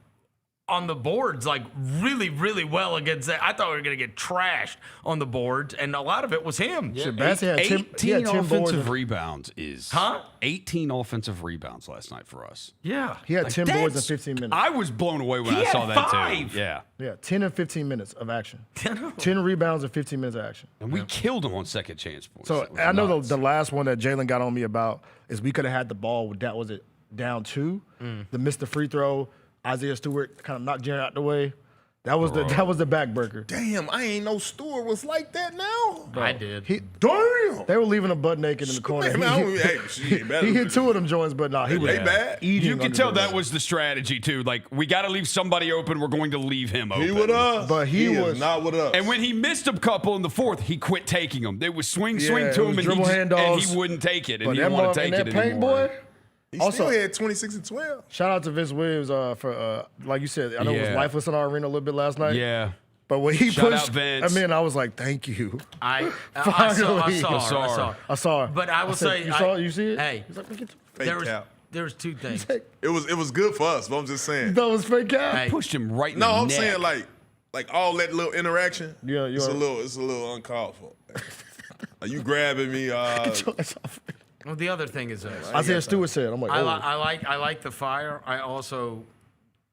on the boards like really, really well against that. I thought we were going to get trashed on the boards, and a lot of it was him. Shit, Bassett had 18 10 boards. offensive rebounds is 18 offensive rebounds last night for us. Yeah. He had Like, 10 boards in that's- 15 minutes. I was blown away when He I had saw that 5. too. Yeah. Yeah, 10 and 15 minutes of action. 10 rebounds and 15 minutes of action. And we killed him on second chance points. So It was I know nuts. the last one that Jalen got on me about is we could have had the ball with that was it down 2. The missed the free throw. Isaiah Stewart kind of knocked Jaren out the way. That was the backbreaker. Damn, I ain't know Stewart was like that now. Bro, I did. Damn. They were leaving him butt naked in the corner. He hit 2 of them joints, but nah, he was bad. You can tell that was the strategy too. Like, we got to leave somebody open. We're going to leave him open. He with us, but he was is not with us. And when he missed a couple in the fourth, he quit taking them. They was swing to it him, was and he wouldn't take it, and But he didn't want to take that it paint anymore. boy. He Also, still had 26 and 12. shout out to Vince Williams for like you said. I know it was lifeless in our arena a little bit last night. Yeah. But when he Shout pushed, out Vince. I was like, "Thank you." I Finally. saw her. But I will say, you see it? Hey, there was 2 things. It was good for us, but I'm just saying. That was fake out. Hey. Pushed him right in No, the I'm neck. saying like all that little interaction. Yeah, it's a little uncalled for. Are you grabbing me? Well, the other thing is this. Isaiah Stewart said, "I'm like, I like the fire. I also,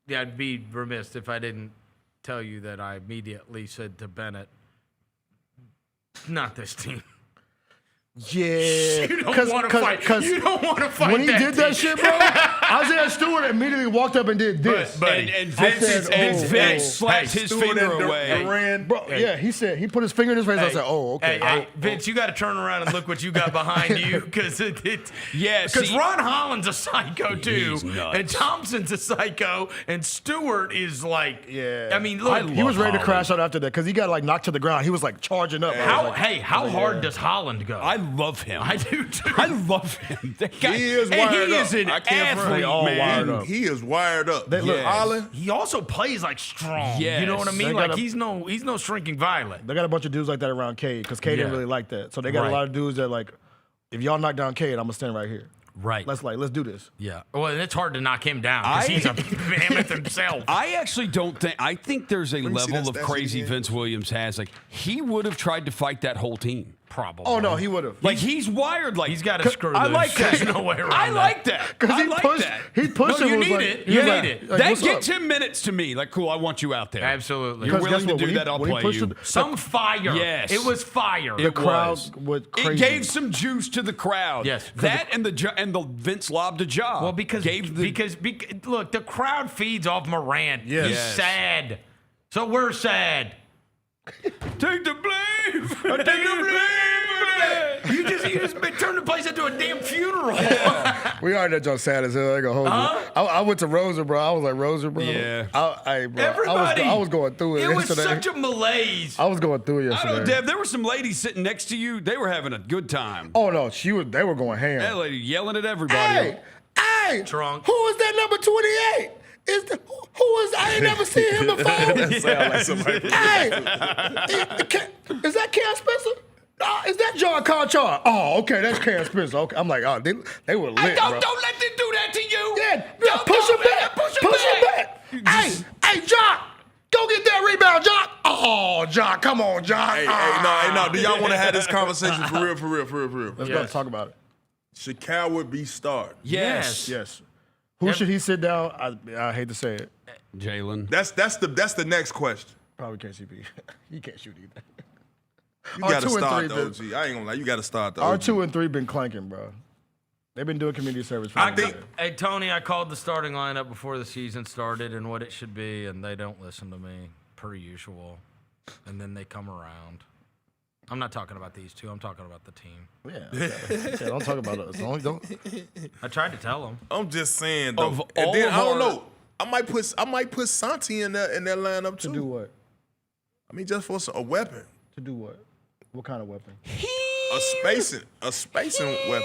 I'd be remiss if I didn't tell you that I immediately said to Bennett, not this team. Yeah, You don't want to fight. You don't want to fight. When he did that shit, bro, Isaiah Stewart immediately walked up and did this. And Vince slapped his finger away. Bro, yeah, he said he put his finger in his face. I said, "Oh, okay." Hey, Vince, you got to turn around and look what you got behind you, because Ron Holland's a psycho too, and Thompson's a psycho, and Stewart is like, I mean, look, he was ready to crash out after that because he got like knocked to the ground. He was like charging up. How hard does Holland go? I love him. I do too. I love him. That guy, He is wired he up. is an I can't athlete, man. He is wired up. Look, Holland. He also plays like strong. Yes. You know what I mean? They Like got he's no shrinking violet. They got a bunch of dudes like that around Cade because Cade didn't really like that. So they got a lot of dudes that like, if y'all knock down Cade, I'm gonna stand right here. Right. Let's do this. Yeah. Well, and it's hard to knock him down because he's a mammoth himself. I actually don't think. I think there's a me see level that of crazy Vince Williams has. Like, he would have tried to fight that whole team. Probably. Oh no, he would have. Like, he's wired like he's got a screw I loose. like that. There's no way around I like that. Because I like that. He pushed No, him. you was need like, it. he You was need like- it. like, That what's gets up? him minutes to me. Like, cool, I want you out there. Absolutely. You're Because willing guess to what? do that, I'll when he play pushed you. him- Some fire. Yes. It was fire. The crowd was. went crazy. It gave some juice to the crowd. Yes. That and the Vince lobbed a job. Well, because look, the crowd feeds off Morant. Yes. He's Yes. sad. So we're sad. Take the blame. Take the blame. You just turned the place into a damn funeral. We are that joke sad as hell. I ain't gonna hold you. I went to Roser, bro. I was like, Roser, bro. Yeah. Bro, Everybody. I was going through it. It was yesterday. such a malaise. I was going through it I yesterday. don't know, Dev. There were some ladies sitting next to you. They were having a good time. Oh no, they were going ham. That lady yelling at everybody. Hey, drunk. Who is that number 28? Who is? I ain't never seen him before. Sound like somebody. Hey, is that Cam Spencer? Is that John Conchar? Oh, okay, that's Cam Spencer. Okay, I'm like, oh, they were lit, Don't bro. let them do that to you. Yeah, push him back. Push him back. Hey, John, go get that rebound, John. Oh, John, come on, John. Hey, no. Do y'all want to have this conversation for real? Let's go talk about it. Should Coward be starred? Yes. Who should he sit down? I hate to say it. Jalen. That's the next question. Probably can't shoot. He can't shoot either. You got to R2 and start 3 the been- OG. I ain't gonna lie. You got to start the OG. R2 and 3 been clanking, bro. They've been doing community service for Hey, Tony, I called the starting lineup before the season started and what it should be, and they don't listen to me, per usual. And then they come around. I'm not talking about these two. I'm talking about the team. Yeah, don't talk about us. Don't. I tried to tell them. I'm just saying though. Of And all then of I don't our- know. I might put Santi in that lineup too. To do what? I mean, just for a weapon. To do what? What kind of weapon? A spacing weapon.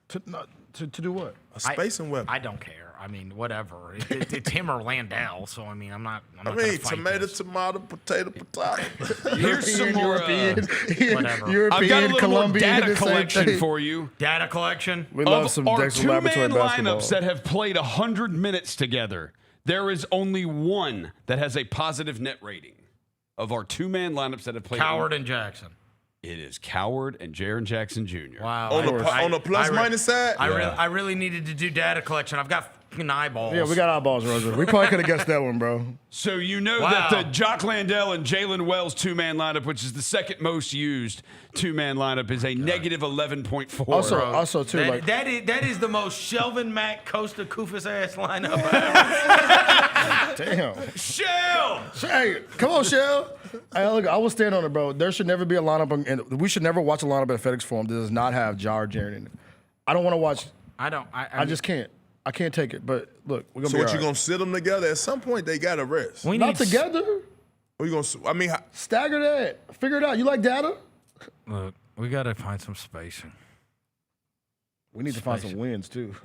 To do what? A spacing weapon. I don't care. I mean, whatever. It's him or Landell, so I mean, I'm not I gonna mean, fight this. tomato, potato. Here's some more. Whatever. European, I've got a little more Colombian, data the same collection thing. for you. Data collection. We love Of some our Dexter Laboratory two-man basketball. lineups that have played 100 minutes together, there is only one that has a positive net rating. Of our two-man lineups that have played. Coward and Jackson. It is Coward and Jaren Jackson Jr. Wow. On the plus-minus side? I really needed to do data collection. I've got fucking eyeballs. Yeah, we got eyeballs, Roger. We probably could have guessed that one, bro. So you know that the Jock Landale and Jalen Wells two-man lineup, which is the second most used two-man lineup, is a negative 11.4. Also too, that is the most Shelvin Mack Costa Kufis ass lineup Damn. Shell! Hey, come on, Shell. Hey, look, I will stand on it, bro. There should never be a lineup, and we should never watch a lineup at FedEx Forum that does not have Jar Jaren in it. I don't want to watch. I just can't. I can't take it. But look, we're gonna. So be what all you gonna sit them together? At some point, they gotta rest. Not together. What you gonna? I mean, stagger that. Figure it out. You like data? Look, we gotta find some spacing. We need to find some wins too.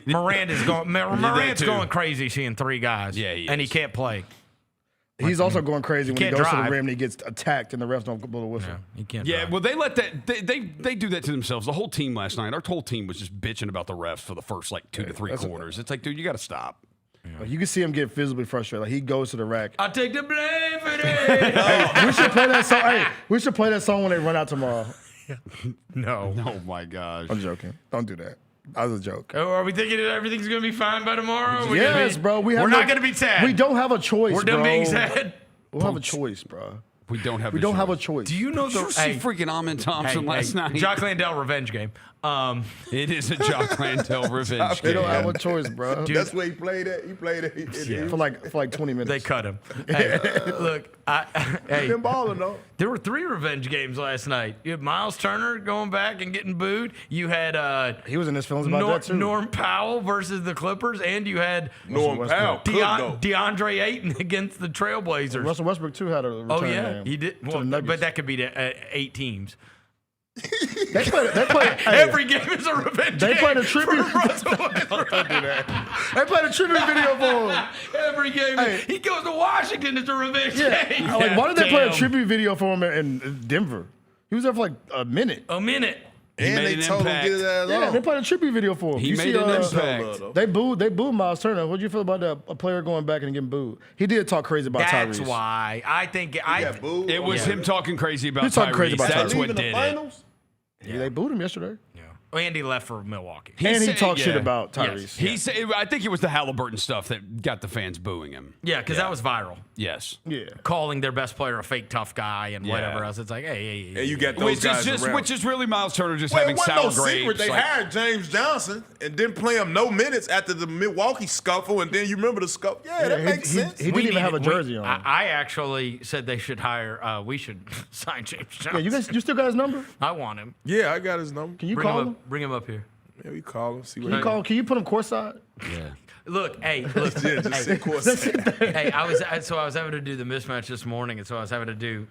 Morant's going crazy seeing three guys. Yeah, he and he is. can't play. He's also going crazy when he goes to the drive. rim and he gets attacked and the refs don't blow the whistle. He can't. Yeah, drive. well, they let that they do that to themselves. The whole team last night, our whole team was just bitching about the refs for the first 2 to 3 quarters. It's like, dude, you got to stop. Like, you can see him get visibly frustrated. Like, he goes to the rack. I take the blame for this. Hey, we should play that song. Hey, we should play that song when they run out tomorrow. No. Oh my gosh. I'm joking. Don't do that. That was a joke. Oh, are we thinking that everything's gonna be fine by tomorrow? Yes, bro. We're not gonna be sad. We don't have a choice. We're done bro. being sad. We'll have a choice, bro. We don't have. We don't have a choice. Do you know Did you see freaking Amin Thompson last night? Jock Landale revenge game. It is a Jock Landale revenge They game. don't have a choice, bro. Dude. that's where he played at. He played at. For like 20 minutes. They cut him. Hey, look, He been balling though. there were 3 revenge games last night. You had Miles Turner going back and getting booed. You had he was in his feelings about that too. Norm Powell versus the Clippers, and you had Norm Powell. DeAndre Ayton against the Trailblazers. Russell Westbrook too had a return Oh yeah, game he did. to the Well, Nuggets. but that could be 8 teams. They played Every game is a revenge They game played a tribute. for Russell Westbrook. Don't do that. They played a tribute video for him. Every game. Hey. He goes to Washington. It's a revenge game. Like, why did they play a Damn. tribute video for him in Denver? He was there for like a minute. A minute. And made they an told him impact. get his ass Yeah, on. they played a tribute video for him. He You made see, an impact. They booed Miles Turner. What do you feel about that? A player going back and getting booed. He did talk crazy about That's Tyrese. why I think got booed. It was him talking crazy about He talking crazy Tyrese. about That's Tyrese. what Leaving the did it. finals? Yeah, they booed him yesterday. Andy left for Milwaukee. And he said- talked shit yeah. about Tyrese. He said, I think it was the Halliburton stuff that got the fans booing him. Yeah, because that was viral. Yes. Yeah. Calling their best player a fake tough guy and Yeah. whatever else. It's like, hey. And you got those Which guys is around. which is really Miles Turner just Well, having it wasn't sour no grapes. secret. They like- hired James Johnson and didn't play him no minutes after the Milwaukee scuffle, and then you remember the scuffle. Yeah, that makes sense. He didn't even have a jersey on. I actually said they should hire. We should sign James Johnson. Yeah, you still got his number? I want him. Yeah, I got his number. Can you Bring call him him? up. Bring him up here. Yeah, we call him. See what Can you call him? Can you put him courtside? Yeah. Look, look. Yeah, just sit course. Hey, I was having to do the mismatch this morning, and so I was having to do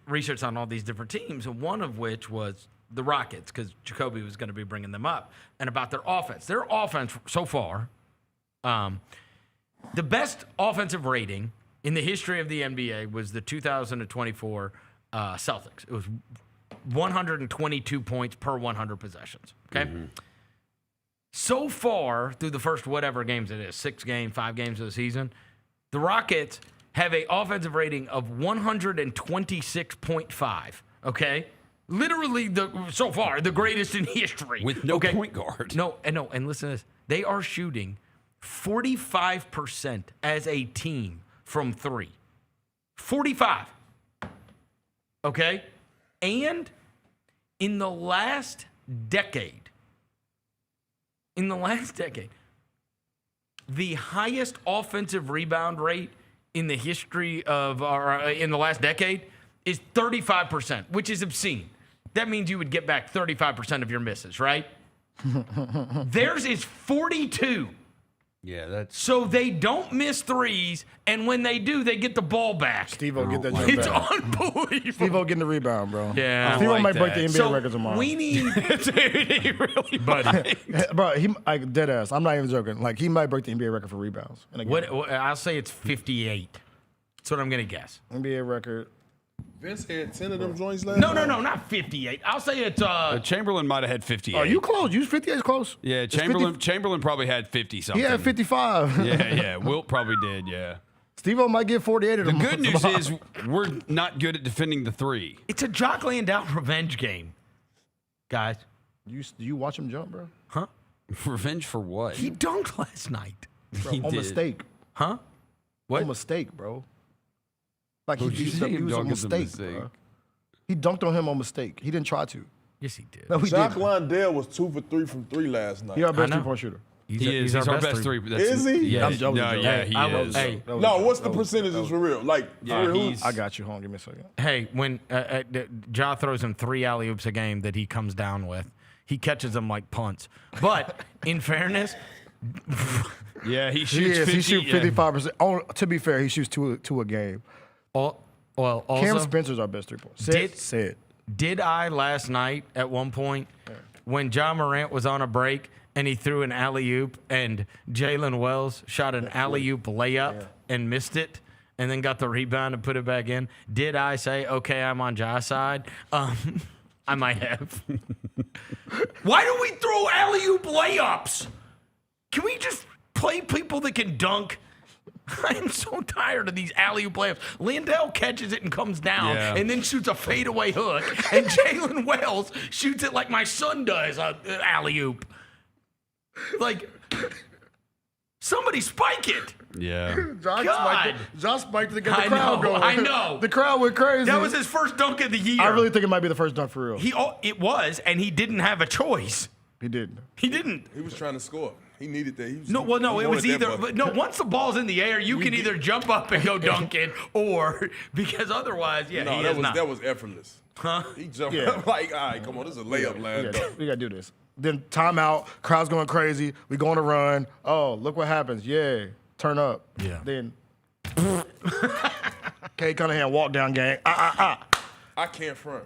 research on all these different teams, and one of which was the Rockets, because Jacoby was going to be bringing them up, and about their offense. Their offense so far, the best offensive rating in the history of the NBA was the 2024 Celtics. It was 122 points per 100 possessions. Okay. Mm-hmm. So far, through the first whatever games it is, 5 games of the season, the Rockets have an offensive rating of 126.5. Okay, literally so far the greatest in history With no point guard. No, and listen to this: they are shooting 45% as a team from 3. 45. Okay, and in the last decade. The highest offensive rebound rate in the history of in the last decade is 35%, which is obscene. That means you would get back 35% of your misses, right? Theirs is 42. Yeah, that's. So they don't miss threes, and when they do, they get the ball back. Steve-O get that jump It's back. unbelievable. Steve-O getting the rebound, bro. Yeah. Steve-O like might break that. the NBA So record tomorrow. we need, Dude, he really might. Bro, he dead ass. I'm not even joking. Like, he might break the NBA record for rebounds. In a game. what I'll say it's 58. That's what I'm gonna guess. NBA record. Vince had 10 of them joints last No, night. not 58. I'll say it's Chamberlain might have had 58. Oh, you close. You 58 is close. Yeah, It's Chamberlain 50 Chamberlain probably had 50 something. He had 55. Yeah. Wilt probably did. Yeah. Steve-O might get 48 of The them. good news is we're not good at defending the three. It's a Jock laying down revenge game, guys. Do you watch him jump, bro? Huh? Revenge for what? He dunked last night. Bro, He on did. mistake. Huh? What? On mistake, bro. Like Who'd you see he him was on dunk as a mistake, mistake? bro. He dunked on him on mistake. He didn't try to. Yes, he did. No, he Jock didn't. Lundell was 2 for 3 from 3 last night. He our best know. 3-point shooter. He's our best three. Is he? Yeah, I'm joking. no, yeah, he I will- is. hey, No, what's the percentages for real? Like, Yeah, for real, he's- I got you. Hold on, give me a second. Hey, when Ja throws him 3 alley-oops a game that he comes down with, he catches them like punts. But in fairness, Yeah, he He shoots is. 50. He shoots 55%. Oh, to be fair, he shoots two a game. well, also, Cam Spencer's our best 3-point. Say it. Did I last night at one point when John Morant was on a break and he threw an alley-oop and Jalen Wells shot an alley-oop layup and missed it and then got the rebound and put it back in? Did I say, okay, I'm on Ja's side? I might have. Why do we throw alley-oop layups? Can we just play people that can dunk? I am so tired of these alley-oop layups. Landell catches it and comes down and then shoots a fadeaway hook, and Jalen Wells shoots it like my son does, alley-oop. Like, somebody spike it. Yeah. Josh spiked it to get the I crowd know, going. I know. The crowd went crazy. That was his first dunk of the year. I really think it might be the first dunk for real. It was, and he didn't have a choice. He didn't. He didn't. He was trying to score. He needed that. He was, No, well, no, he it was wanted that either. bucket. But no, once the ball's in the air, you can either jump up and go dunk it, or because otherwise, he is not. That was effortless. Huh? He jumped Yeah. up like, all right, come on, this is a layup, lad. We gotta do this. Then timeout. Crowd's going crazy. We going to run. Oh, look what happens. Yeah, turn up. Yeah. Then Kay Cunningham walk down gang. I can't front.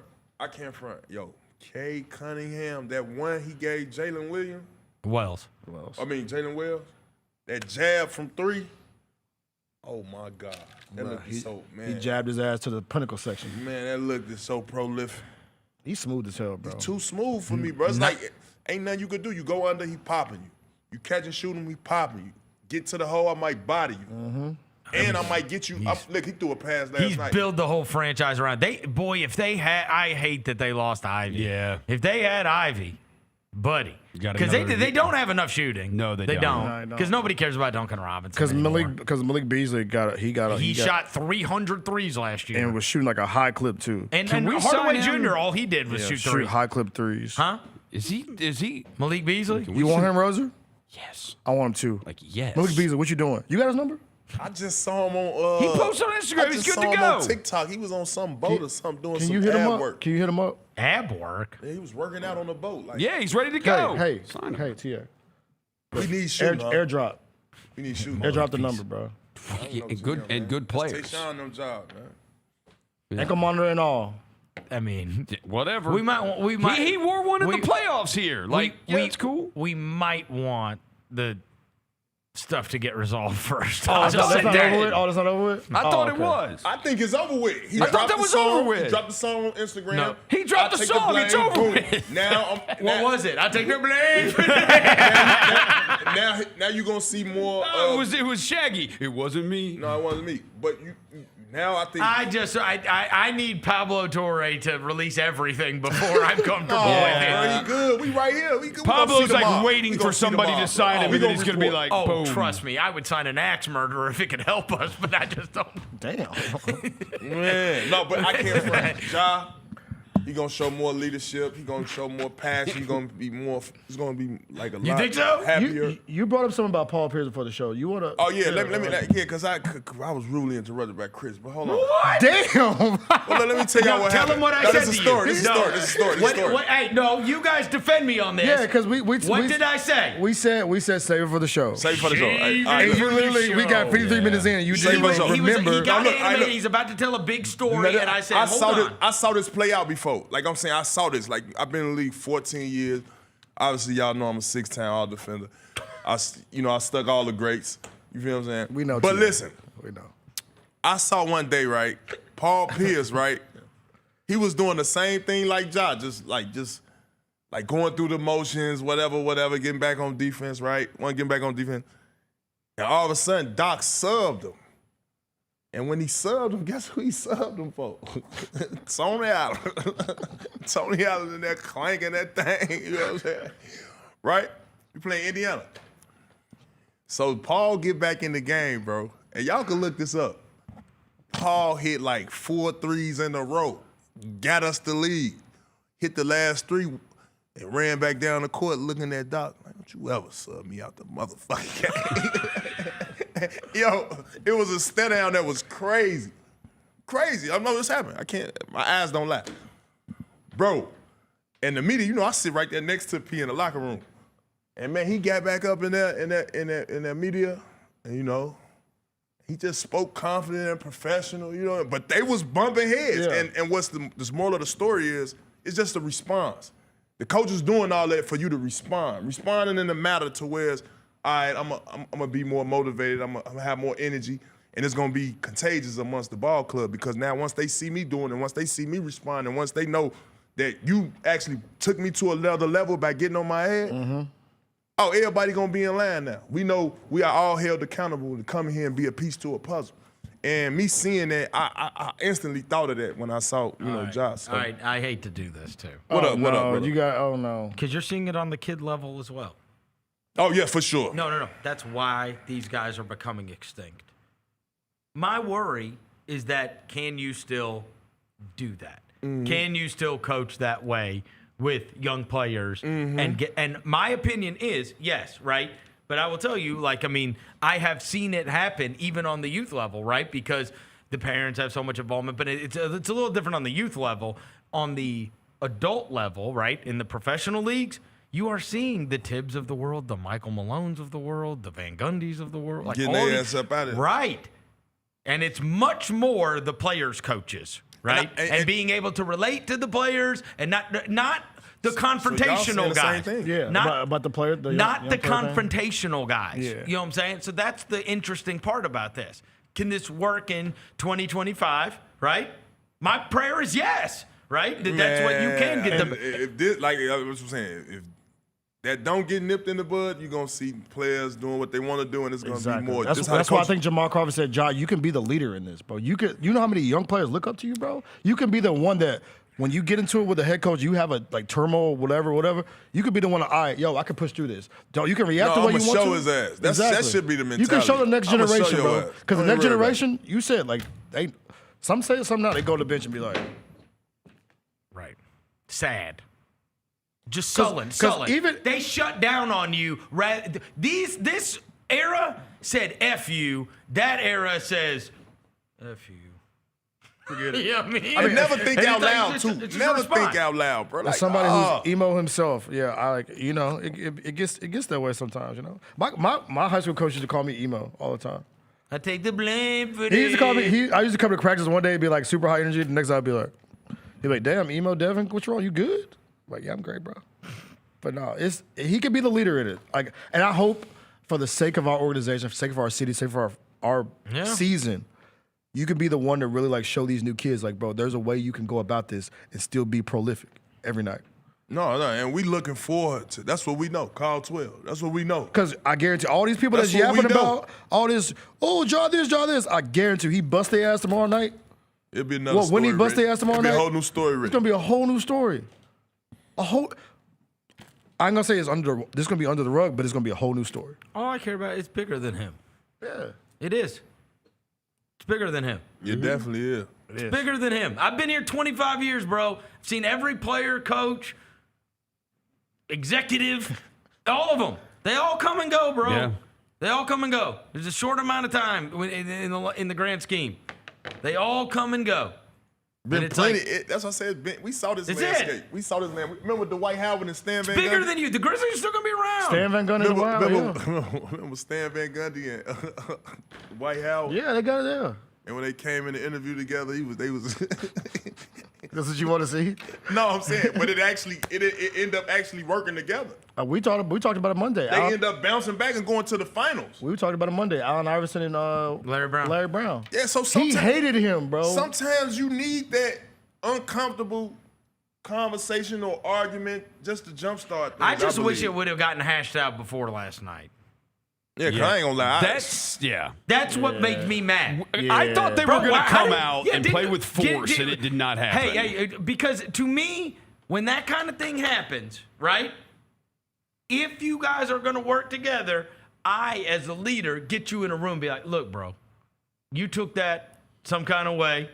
Yo, Kay Cunningham, that one he gave Jalen Williams. Jalen Wells. That jab from 3. Oh my God. That looked He jabbed his ass to the pinnacle section. Man, that looked so prolific. He's smooth as hell, bro. He's too smooth for me, bro. It's like ain't nothing you could do. You go under, he popping you. You catch and shoot him, he popping you. Get to the hole, I might body you. Mm-hmm. And I might get you. Look, he threw a pass last He's night. built the whole franchise around. If they had, I hate that they lost Ivy. Yeah. If they had Ivy, buddy, because they don't have enough shooting. No, they don't. don't. Because nobody cares about Duncan Robinson. Because Malik Beasley he shot 300 threes last year and was shooting like a high clip too. And Can we Hardaway sign him? Jr. all he did was shoot threes. high clip threes. Huh? Is he Malik Beasley? You want him, Roser? Yes. I want him too. Like, yes. Malik Beasley, what you doing? You got his number? I just saw him on. He posted on Instagram. He's good to go. On TikTok. He was on some boat or something doing Can some you hit him ab up? work. Can you hit him up? Ab work? Yeah, he was working out on the boat. Like, Yeah, he's ready to go. Hey, Sign him. hey, Tia. we need shooting. Airdrop. We need shooting. Airdrop the number, bro. And good players. Tayshaun them job, man. Ankle monitor and all. I mean, whatever. We might. He wore one in the playoffs here. Like, it's cool. We might want the stuff to get resolved first. Oh, that's not over with? Oh, that's not over with? I thought it was. I think it's over with. He I thought dropped that the was song. over with. He dropped the song on Instagram. No. He dropped I the take song. blame, It's over boom. with. Now, What was it? I take the blame. now you're gonna see more. It was Shaggy. It wasn't me. No, it wasn't me. But now I think I need Pablo Torre to release everything before I'm comfortable with it. He good. We right here. We good. Pablo's like waiting for somebody to sign him, and then he's gonna be like, Oh, boom. trust me, I would sign an axe murderer if it could help us, but I just don't. Damn. Man, no, but I can't front. Ja, he gonna show more leadership. He gonna show more passion. He gonna be more. He's gonna be like a lot think so? happier. You brought up something about Paul Pierce before the show. You want to? Oh yeah, let me because I was rudely interrupted by Chris. But hold on. What? Damn. Well, let me tell y'all what Tell happened. him what I No, said this is to a story. you. This is a story. This is a story. This is a story. Hey, no, you guys defend me on this. Yeah, because we What did I say? We said save it for the show. Save it for the show. Save All right, it And for you literally, we got 53 minutes in, and you Save didn't it for the show. remember. He got Look, animated. He's about to tell a big story, and I said, I saw this play out before. Like I'm saying, I saw this. Like I've been in the league 14 years. Obviously, y'all know I'm a 6-time all defender. I stuck all the greats. You feel what I'm saying? We know. But too. listen, We know. I saw one day, right? Paul Pierce, right? He was doing the same thing like Ja, just going through the motions, whatever, getting back on defense, right? Getting back on defense. And all of a sudden, Doc subbed him. And when he subbed him, guess who he subbed him for? Tony Allen. Tony Allen in there clanking that thing. You know what I'm saying? Right? We playing Indiana. So Paul get back in the game, bro. And y'all can look this up. Paul hit like 4 threes in a row. Got us the lead. Hit the last 3 and ran back down the court looking at Doc. Like, don't you ever sub me out the motherfucking game. Yo, it was a stare down that was crazy. Crazy. I know this happened. I can't, my eyes don't lie. Bro, and the media, you know, I sit right there next to P in the locker room. And man, he got back up in that media, and you know, he just spoke confident and professional, you know, but they was bumping heads. Yeah. And what's the moral of the story is, it's just a response. The coach is doing all that for you to respond. Responding in the matter to where it's, all right, I'm gonna be more motivated, I'm gonna have more energy, and it's gonna be contagious amongst the ball club, because now once they see me doing it, once they see me responding, once they know that you actually took me to another level by getting on my head, oh, everybody gonna be in line now. We know we are all held accountable to come here and be a piece to a puzzle. And me seeing that, I instantly thought of that when I saw, Josh. So. All right, I hate to do this too. What up? You got, oh no. Because you're seeing it on the kid level as well. Oh, yeah, for sure. No. That's why these guys are becoming extinct. My worry is that, can you still do that? Can you still coach that way with young players? And my opinion is yes, right? But I will tell you, I have seen it happen even on the youth level, right? Because the parents have so much involvement, but it's a little different on the youth level. On the adult level, right, in the professional leagues, you are seeing the Tibbs of the world, the Michael Malones of the world, the Van Gundys of the world. Getting their ass up out of it. Right. And it's much more the players' coaches, right? And being able to relate to the players and not the confrontational guys. Yeah, about the player. Not the confrontational guys. Yeah. You know what I'm saying? So that's the interesting part about this. Can this work in 2025, right? My prayer is yes, right? That's what you can get them. If this, like I was saying, if that don't get nipped in the bud, you're going to see players doing what they want to do, and it's going to be more. That's why I think Jamal Crawford said, "Ja, you can be the leader in this, bro. You know how many young players look up to you, bro? You can be the one that, when you get into it with the head coach, you have a turmoil, whatever. You could be the one that, all right, yo, I can push through this. You can react the way you want to. show his ass. That should be the mentality. You can show the next generation, bro. Because the next generation, you said, some say something now, they go to the bench and be like, right, sad. Just sullen. They shut down on you. This era said F you. That era says F you. Forget it. You know what I mean? Never think out loud, too. Never think out loud, bro. Like, somebody who's emo himself, it gets that way sometimes, you know. My high school coach used to call me emo all the time. I take the blame for this. He used to call me. I used to come to practice one day and be like super high energy. The next day I'd be like, damn, emo Devin, what's wrong? You good? Like, yeah, I'm great, bro. But no, he could be the leader in it. And I hope, for the sake of our organization, for the sake of our city, sake of our season, you could be the one to really show these new kids, bro, there's a way you can go about this and still be prolific every night. No, and we looking forward to. That's what we know. Call 12. That's what we know. Because I guarantee all these people that's yapping about all this, draw this. I guarantee he bust their ass tomorrow night. It'll be another story. When he bust their ass tomorrow night? It'll be a whole new story, Rick. It's going to be a whole new story. I'm going to say this is going to be under the rug, but it's going to be a whole new story. All I care about is bigger than him. Yeah. It is. It's bigger than him. It definitely is. It's bigger than him. I've been here 25 years, bro. I've seen every player, coach, executive, all of them. They all come and go, bro. Yeah. They all come and go. There's a short amount of time in the grand scheme. They all come and go. Been plenty. That's what I said. We saw this landscape. We saw this land. Remember Dwight Howard and Stan Van Gundy? Bigger than you. The Grizzlies are still going to be around. Stan Van Gundy remember Stan Van Gundy and Dwight Howard? Yeah, they got it there. And when they came in the interview together, they was. That's what you want to see? No, I'm saying, but it ended up actually working together. We talked about it Monday. They ended up bouncing back and going to the finals. We talked about it Monday. Allen Iverson and Larry Brown. Yeah, so he hated him, bro. Sometimes you need that uncomfortable conversation or argument just to jumpstart things. I just wish it would have gotten hashed out before last night. Yeah, 'cause I ain't gonna lie. That's what made me mad. I thought they were going to come out and play with force, and it did not happen. Hey, because to me, when that kind of thing happens, right? If you guys are going to work together, I, as a leader, get you in a room and be like, look, bro, you took that some kind of way.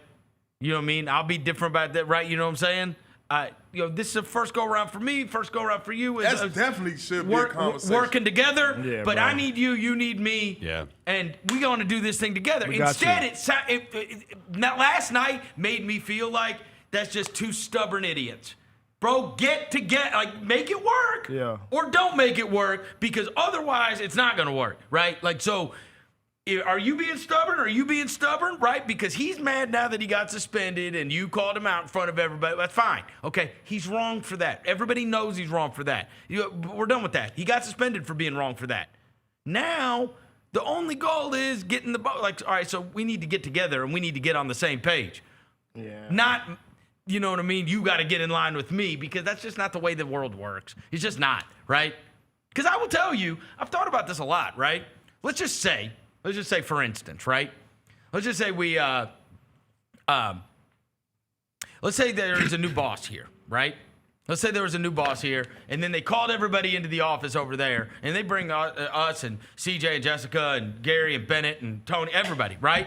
You know what I mean? I'll be different about that, right? You know what I'm saying? This is the first go around for me, first go around for you. That's definitely should be a conversation. Working together, but bro. I need you, you need me. Yeah. And we going to do this thing together. Instead, last night made me feel like that's just two stubborn idiots. Bro, get together, like make it work. Yeah. Or don't make it work, because otherwise it's not going to work, right? Like, so are you being stubborn? Are you being stubborn, right? Because he's mad now that he got suspended and you called him out in front of everybody. That's fine. Okay, he's wrong for that. Everybody knows he's wrong for that. We're done with that. He got suspended for being wrong for that. Now, the only goal is getting the ball. Like, all right, so we need to get together and we need to get on the same page. Yeah. Not, you know what I mean? You got to get in line with me, because that's just not the way the world works. It's just not, right? Because I will tell you, I've thought about this a lot, right? Let's just say, for instance, right? Let's just say let's say there is a new boss here, right? Let's say there was a new boss here, and then they called everybody into the office over there, and they bring us and CJ and Jessica and Gary and Bennett and Tony, everybody, right?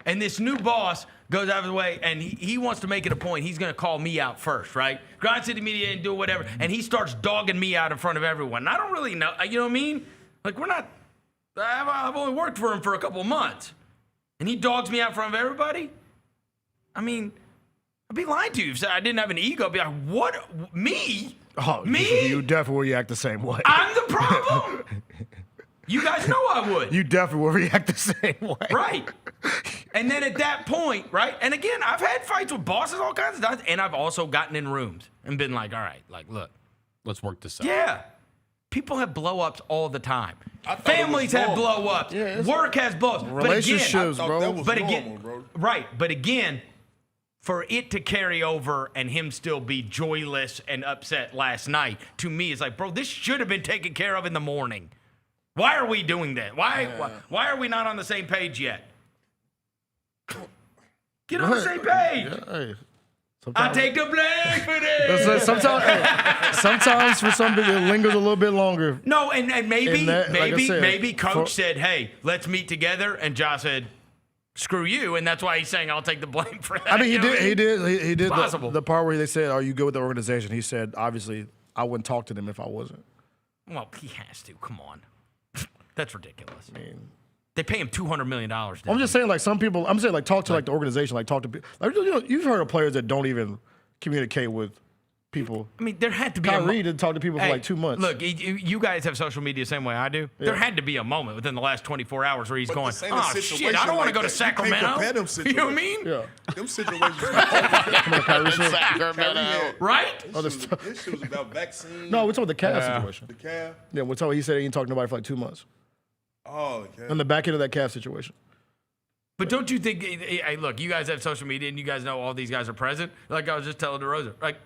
And this new boss goes out of the way, and he wants to make it a point. He's going to call me out first, right? Grind City Media and do whatever, and he starts dogging me out in front of everyone. And I don't really know, you know what I mean? Like, I've only worked for him for a couple of months, and he dogs me out in front of everybody? I mean, I'd be lying to you if I didn't have an ego. I'd be like, what? Me? Oh, me? You definitely react the same way. I'm the problem? You guys know I would. You definitely will react the same way. Right. And then at that point, right? And again, I've had fights with bosses all kinds of times, and I've also gotten in rooms and been like, all right, like, look. Let's work this out. Yeah. People have blow-ups all the time. Families have blow-ups. Yeah, work has blow-ups. Relationships, bro. Right. But again, for it to carry over and him still be joyless and upset last night, to me, it's like, bro, this should have been taken care of in the morning. Why are we doing that? Why are we not on the same page yet? Get on the same page. Yeah, hey. I take the blame for this. Sometimes for some people it lingers a little bit longer. No, and maybe Coach said, hey, let's meet together, and Josh said, screw you, and that's why he's saying I'll take the blame for that. I mean, he did the part where they said, are you good with the organization? He said, obviously, I wouldn't talk to them if I wasn't. Well, he has to. Come on. That's ridiculous. I mean, they pay him $200 million. I'm just saying, like, some people, I'm saying, like, talk to, like, the organization, like, talk to people. Like, you know, you've heard of players that don't even communicate with people. I mean, there had to be Kyrie didn't talk to people for, like, 2 months. Look, you guys have social media the same way I do. Yeah. There had to be a moment within the last 24 hours where he's going, oh, shit, I don't want to go to Sacramento. You know what I mean? Yeah. Them situations. Come on, Kyrie. Sacramento. Right? This shit was about vaccine. No, we're talking about the Cavs situation. The Cavs? Yeah, we're talking, he said he didn't talk to nobody for, like, 2 months. Oh, okay. On the back end of that Cavs situation. But don't you think, hey, look, you guys have social media and you guys know all these guys are present. Like I was just telling DeRosa, like,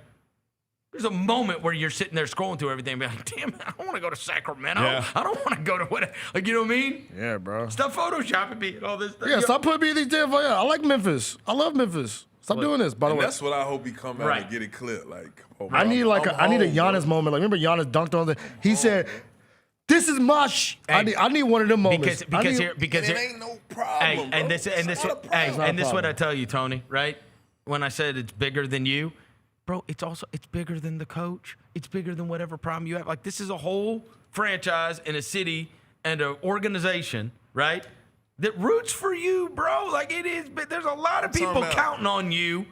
there's a moment where you're sitting there scrolling through everything and be like, damn, I don't want to go to Sacramento. Yeah. I don't want to go to whatever. Like, you know what I mean? Yeah, bro. Stop photoshopping me and all this stuff. Yeah, stop putting me in these damn. I like Memphis. I love Memphis. Stop doing this, by the way. That's what I hope he come out and get it clear. Like, I need a Giannis moment. Like, remember Giannis dunked on the. He said, "This is my I need one of them moments." Because it ain't no problem. And this is what I tell you, Tony. Right? When I said it's bigger than you, bro, it's bigger than the coach. It's bigger than whatever problem you have. Like, this is a whole franchise and a city and an organization, right? That roots for you, bro. Like, it is. But there's a lot of people counting on you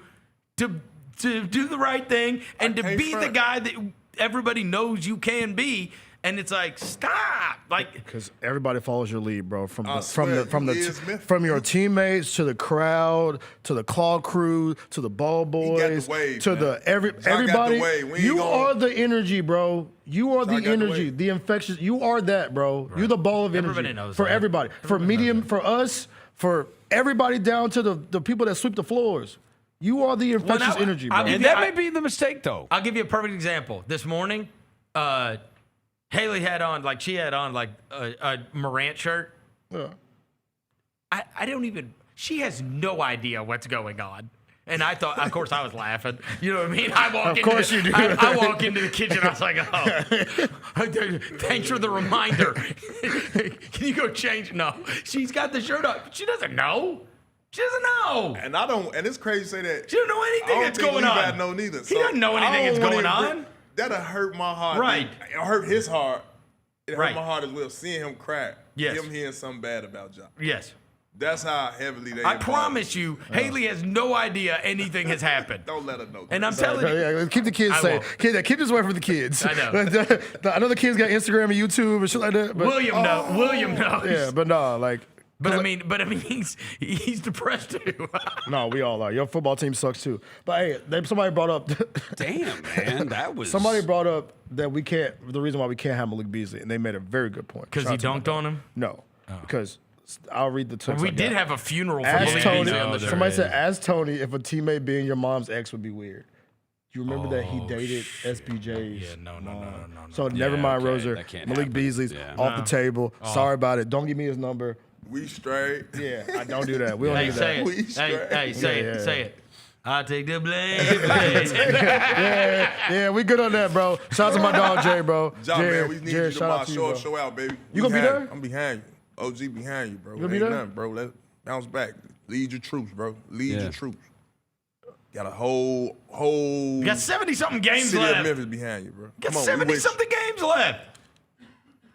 to do the right thing and to be the guy that everybody knows you can be. And it's like, stop, like, because everybody follows your lead, bro. From your teammates to the crowd to the claw crew to the ball boys to everybody. You are the energy, bro. You are the energy, the infectious. You are that, bro. Right. You're the ball of energy. Everybody knows for that. Everybody, for medium, for us, for everybody down to the people that sweep the floors. You are the infectious energy, bro. And that may be the mistake, though. I'll give you a perfect example. This morning, Haley had on a Morant shirt. Yeah. I don't even. She has no idea what's going on. And I thought, of course, I was laughing. You know what I mean? I walk into the kitchen. I was like, oh, thanks for the reminder. Can you go change? No, she's got the shirt up. She doesn't know. She doesn't know. And I don't. And it's crazy to say that. She don't know anything that's going on. I don't know neither. He doesn't know anything that's going on. That'll hurt my heart. Right. It hurt his heart. It hurt Right. my heart as well. Seeing him cry. Yes. Him hearing something bad about Ja. Yes. That's how heavily they. I promise you, Haley has no idea anything has happened. Don't let her know. And I'm telling you. Yeah, keep the kids safe. Keep this away from the kids. I know. I know the kids got Instagram and YouTube and shit like that. But, William knows. Yeah, but no, like. But I mean, he's depressed too. No, we all are. Your football team sucks too. But hey, somebody brought up. Damn, man, that was. Somebody brought up that we can't. The reason why we can't have Malik Beasley, and they made a very good point. Because he dunked on him. No, because I'll read the text. We did have a funeral for Ask Malik Tony. Beasley on the show. Somebody said, "Ask Tony if a teammate being your mom's ex would be weird." You remember that he dated SBJ's? Yeah, no. So never mind, Roser. Malik Beasley's off the table. Sorry about it. Don't give me his number. We straight. Yeah, I don't do that. We don't do that. We straight. Hey, say it. I take the blame. yeah, we good on that, bro. Shout out to my dog Jay, bro. John, man, we need you shout out to to you, bro. show out, baby. You gonna be there? I'm behind you. OG behind you, bro. You gonna be Ain't there? nothing, bro. Let's bounce back. Lead your troops, bro. Lead your troops. Got a whole. You got 70-something games city left. of Memphis behind you, bro. Got Come on, 70-something games left.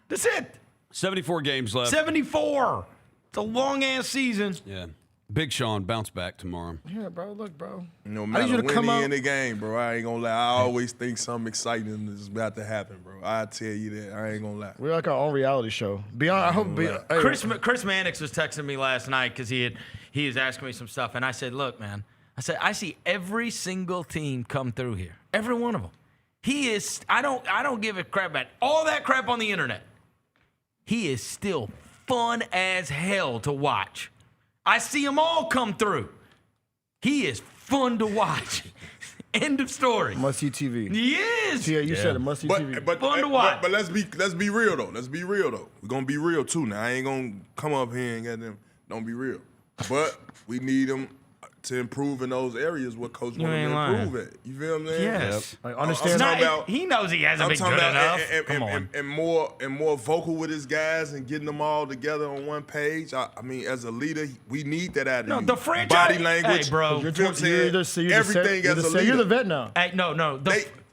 That's it. 74 games left. 74. It's a long-ass season. Yeah. Big Sean, bounce back tomorrow. Yeah, bro. Look, bro. No I need matter you to when come they out. in the game, bro. I ain't gonna lie. I always think something exciting is about to happen, bro. I tell you that. I ain't gonna lie. We're like our own reality show. Beyond, I hope. Hey, Chris Mannix was texting me last night because he was asking me some stuff, and I said, "Look, man," I said, "I see every single team come through here, every one of them. He is. I don't give a crap about all that crap on the internet. He is still fun as hell to watch. I see them all come through. He is fun to watch." End of story. Must see TV. He is. Yeah, you said it. Must see TV. But Fun to watch. But let's be real though. Let's be real though. We're gonna be real too. Now I ain't gonna come up here and get them. Don't be real. But we need them to improve in those areas where coach wants them to improve at. You feel what I'm saying? Yes. Like, understand. He knows he hasn't been good enough. Come on. And more vocal with his guys and getting them all together on one page. I mean, as a leader, we need that out of you. The franchise. Body language. Hey, bro. You feel what I'm saying? Everything as a leader. You're the vet now. Hey, no.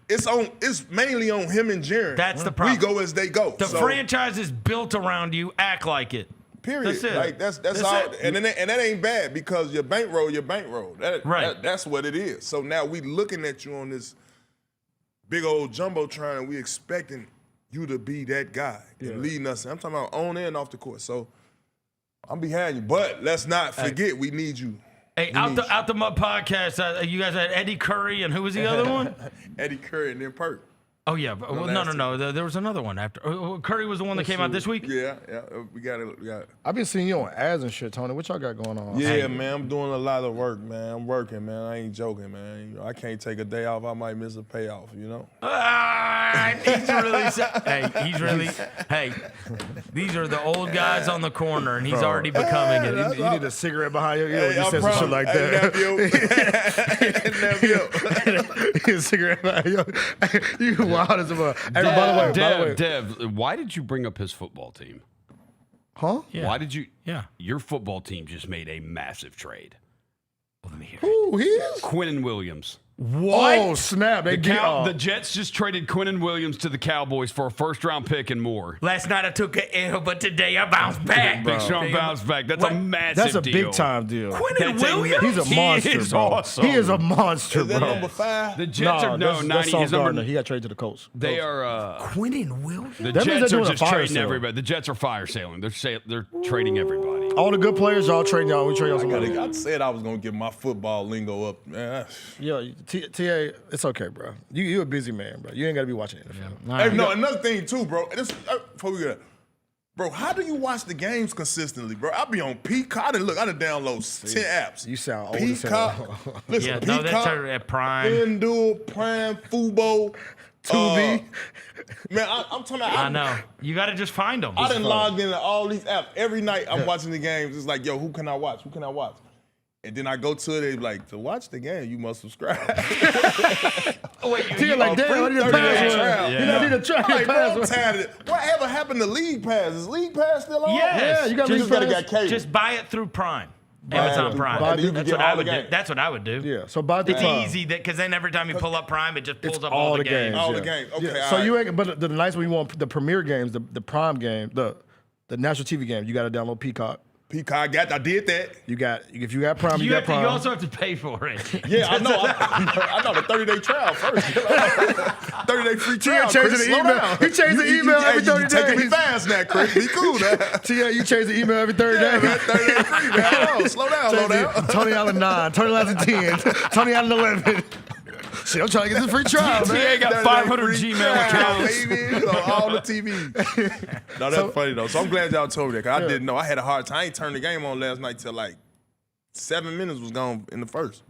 It's mainly on him and Jaren. That's the problem. We go as they go. The franchise is built around you. Act like it. Period. That's it. Like that's all. And that ain't bad because your bankroll. That's what it is. So now we looking at you on this big old jumbotron and we expecting you to be that guy and leading us. I'm talking about on and off the court. So I'm behind you. But let's not forget we need you. Hey, out the Mud podcast, you guys had Eddie Curry and who was the other one? Eddie Curry and then Perk. Oh, yeah. Well, no. There was another one after. Curry was the one that came out this week? Yeah. We got it. I've been seeing you on ads and shit, Tony. What y'all got going on? Yeah, man. I'm doing a lot of work, man. I'm working, man. I ain't joking, man. You know, I can't take a day off. I might miss a payoff, you know? Hey, these are the old guys on the corner, and he's already becoming it. You need a cigarette behind you. You know, you said some shit like that. Nephew. A cigarette behind you. You wild as a fuck. Hey, by the way. Dev, why did you bring up his football team? Huh? Yeah. Why did you? Yeah. Your football team just made a massive trade. Let me hear Who he is? Quinnen Williams. What? Oh, snap. The Jets just traded Quinnen Williams to the Cowboys for a first-round pick and more. Last night I took an L, but today I bounced back. Big Sean bounced back. That's a massive deal. That's a big-time deal. Quinnen Williams? He's a monster, He is bro. awesome. He is a monster, Is that bro. number 5? The Jets are that's 90. Sauce His number, Gardner. He got traded to the Colts. they are. Quinnen Williams? The That means Jets they're are doing a just fire trading sale. everybody. The Jets are fire sailing. They're trading everybody. All the good players, y'all trade y'all. We trade y'all some money. I said I was going to get my football lingo up, man. Yo, TA, it's okay, bro. You a busy man, bro. You ain't got to be watching NFL. Hey, no, another thing too, bro. Before we get, bro, how do you watch the games consistently, bro? I be on Peacock. I done download 10 apps. You sound old as hell. Peacock. Listen, Yeah, Peacock, no, that's at Prime. FanDuel, Prime, Fubo. Tubi. Man, I'm talking about. I know. You got to just find them. I done logged into all these apps. Every night I'm watching the games. It's like, yo, who can I watch? Who can I watch? And then I go to it, they be like, to watch the game, you must subscribe. Wait, you're like, damn, I need a password. You don't need to try your password. Tired of it. Whatever happened to League Pass? Is League Pass still on? Yes. Yeah, you got just gotta get cable. Just buy it through Prime. Amazon Prime. That's what I would do. That's what I would do. Yeah, so buy the It's Prime. easy because then every time you pull up Prime, it just pulls up all all the the games. All yeah. the games. Okay, Yeah. all So right. you ain't, but the nights when you want the premiere games, the Prime game, the national TV game, you got to download Peacock. Peacock, I did that. If you got Prime, you got Prime. You also have to pay for it. Yeah, I know. I know the 30-day trial first. 30-day free trial. Changing Chris, the slow email. down. He changed the email every 30 You taking me days. fast now, Chris. Be cool now. Yeah, you change the email every 30 days. Man, 30-day free now. Oh, slow down. Tony Allen 9, Tony Allen 10, Tony Allen 11. Shit, I'm trying to get this free trial, man. TA got 500 Gmail accounts. Baby, on all the TVs. No, that's funny, though. So I'm glad y'all told me that, because I didn't know. I had a hard time. I ain't turned the game on last night till like 7 minutes was gone in the first.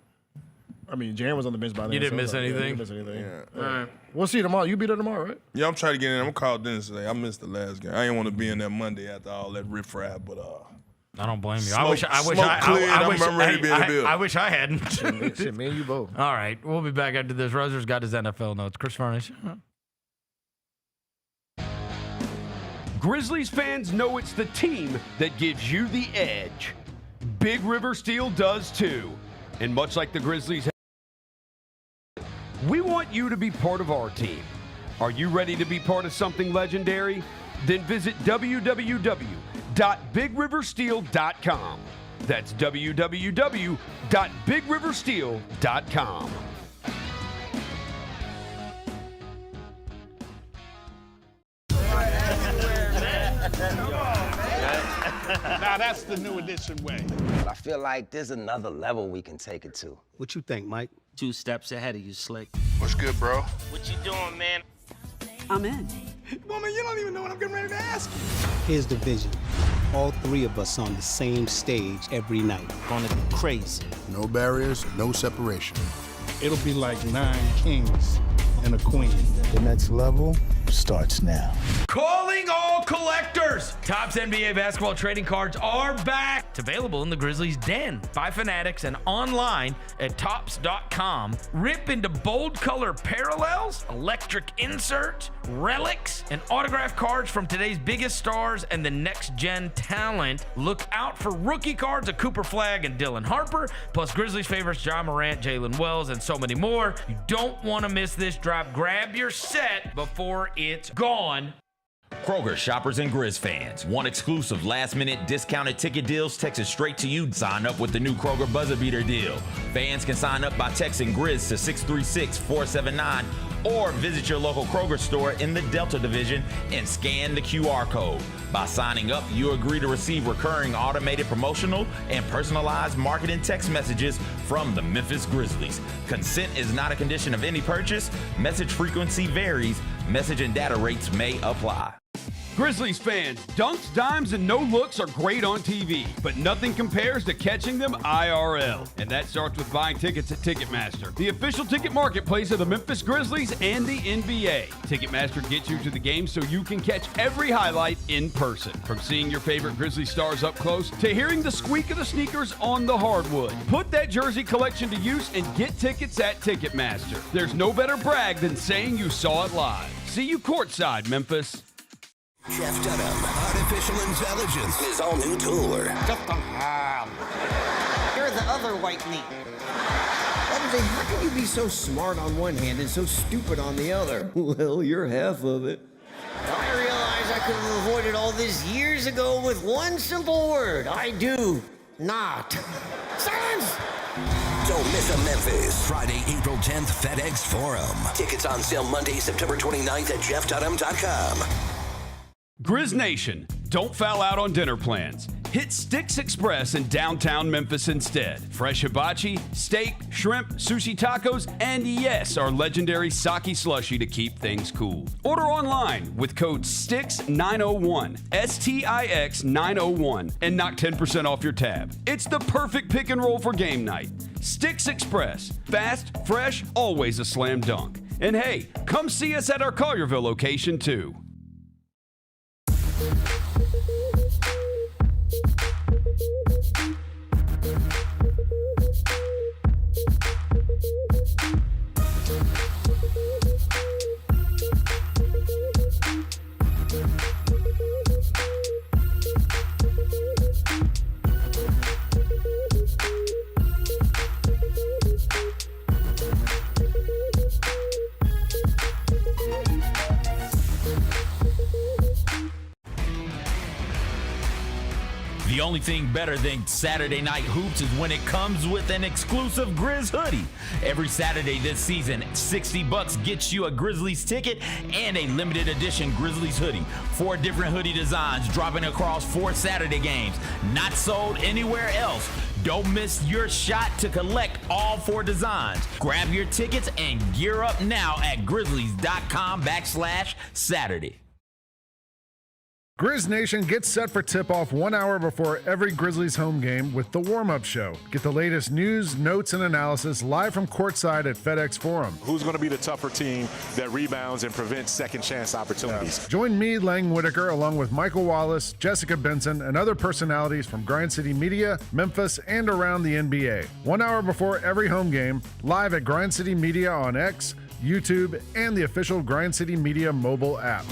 I mean, Jan was on the bench by then. You didn't miss Yeah, anything? you didn't miss anything. Yeah. All right. We'll see you tomorrow. You be there tomorrow, right? Yeah, I'm trying to get in. I'm going to call Dennis today. I missed the last game. I didn't want to be in there Monday after all that riff-raff, but I don't blame you. Smoke- I wish smoke cleared. I'm ready to be in the building. I wish I hadn't. Shit, me and you both. All right, we'll be back after this. Roser's got his NFL notes. Chris Furnish. Grizzlies fans know it's the team that gives you the edge. Big River Steel does too. And much like the Grizzlies, we want you to be part of our team. Are you ready to be part of something legendary? Then visit www.bigriversteel.com. That's www.bigriversteel.com. Now that's the new edition way. But I feel like there's another level we can take it to. What you think, Mike? 2 steps ahead of you, Slick. What's good, bro? What you doing, man? I'm in. Woman, you don't even know what I'm getting ready to ask you. Here's the vision. All three of us on the same stage every night. Gonna be crazy. No barriers, no separation. It'll be like 9 kings and a queen. The next level starts now. Calling all collectors. Topps NBA basketball trading cards are back. It's available in the Grizzlies Den by Fanatics and online at Topps.com. Rip into bold color parallels, electric inserts, relics, and autographed cards from today's biggest stars and the next gen talent. Look out for rookie cards of Cooper Flagg and Dylan Harper, plus Grizzlies favorites John Morant, Jalen Wells, and so many more. You don't want to miss this drop. Grab your set before it's gone. Kroger shoppers and Grizz fans. Want exclusive last-minute discounted ticket deals texted straight to you? Sign up with the new Kroger Buzzer Beater deal. Fans can sign up by texting Grizz to 636-479 or visit your local Kroger store in the Delta Division and scan the QR code. By signing up, you agree to receive recurring automated promotional and personalized marketing text messages from the Memphis Grizzlies. Consent is not a condition of any purchase. Message frequency varies. Message and data rates may apply. Grizzlies fans, dunks, dimes, and no-looks are great on TV, but nothing compares to catching them IRL. And that starts with buying tickets at Ticketmaster, the official ticket marketplace of the Memphis Grizzlies and the NBA. Ticketmaster gets you to the game so you can catch every highlight in person. From seeing your favorite Grizzly stars up close to hearing the squeak of the sneakers on the hardwood. Put that jersey collection to use and get tickets at Ticketmaster. There's no better brag than saying you saw it live. See you courtside, Memphis. Jeff Dunham, Artificial Intelligence, his all-new tour. You're the other white meat. How can you be so smart on one hand and so stupid on the other? Well, you're half of it. I realize I could have avoided all this years ago with one simple word. I do not. Silence! Don't miss a Memphis. Friday, April 10th, FedEx Forum. Tickets on sale Monday, September 29th at jeffdunham.com. Grizz Nation, don't foul out on dinner plans. Hit Sticks Express in downtown Memphis instead. Fresh hibachi, steak, shrimp, sushi tacos, and yes, our legendary sake slushy to keep things cool. Order online with code STIX901, STIX901, and knock 10% off your tab. It's the perfect pick and roll for game night. Sticks Express, fast, fresh, always a slam dunk. And hey, come see us at our Collierville location too. The only thing better than Saturday Night Hoops is when it comes with an exclusive Grizz hoodie. Every Saturday this season, $60 gets you a Grizzlies ticket and a limited edition Grizzlies hoodie. 4 different hoodie designs dropping across 4 Saturday games. Not sold anywhere else. Don't miss your shot to collect all 4 designs. Grab your tickets and gear up now at grizzlies.com/Saturday. Grizz Nation gets set for tip-off 1 hour before every Grizzlies home game with the warm-up show. Get the latest news, notes, and analysis live from courtside at FedEx Forum. Who's going to be the tougher team that rebounds and prevents second-chance opportunities? Join me, Lang Whitaker, along with Michael Wallace, Jessica Benson, and other personalities from Grind City Media, Memphis, and around the NBA. 1 hour before every home game, live at Grind City Media on X, YouTube, and the official Grind City Media mobile app.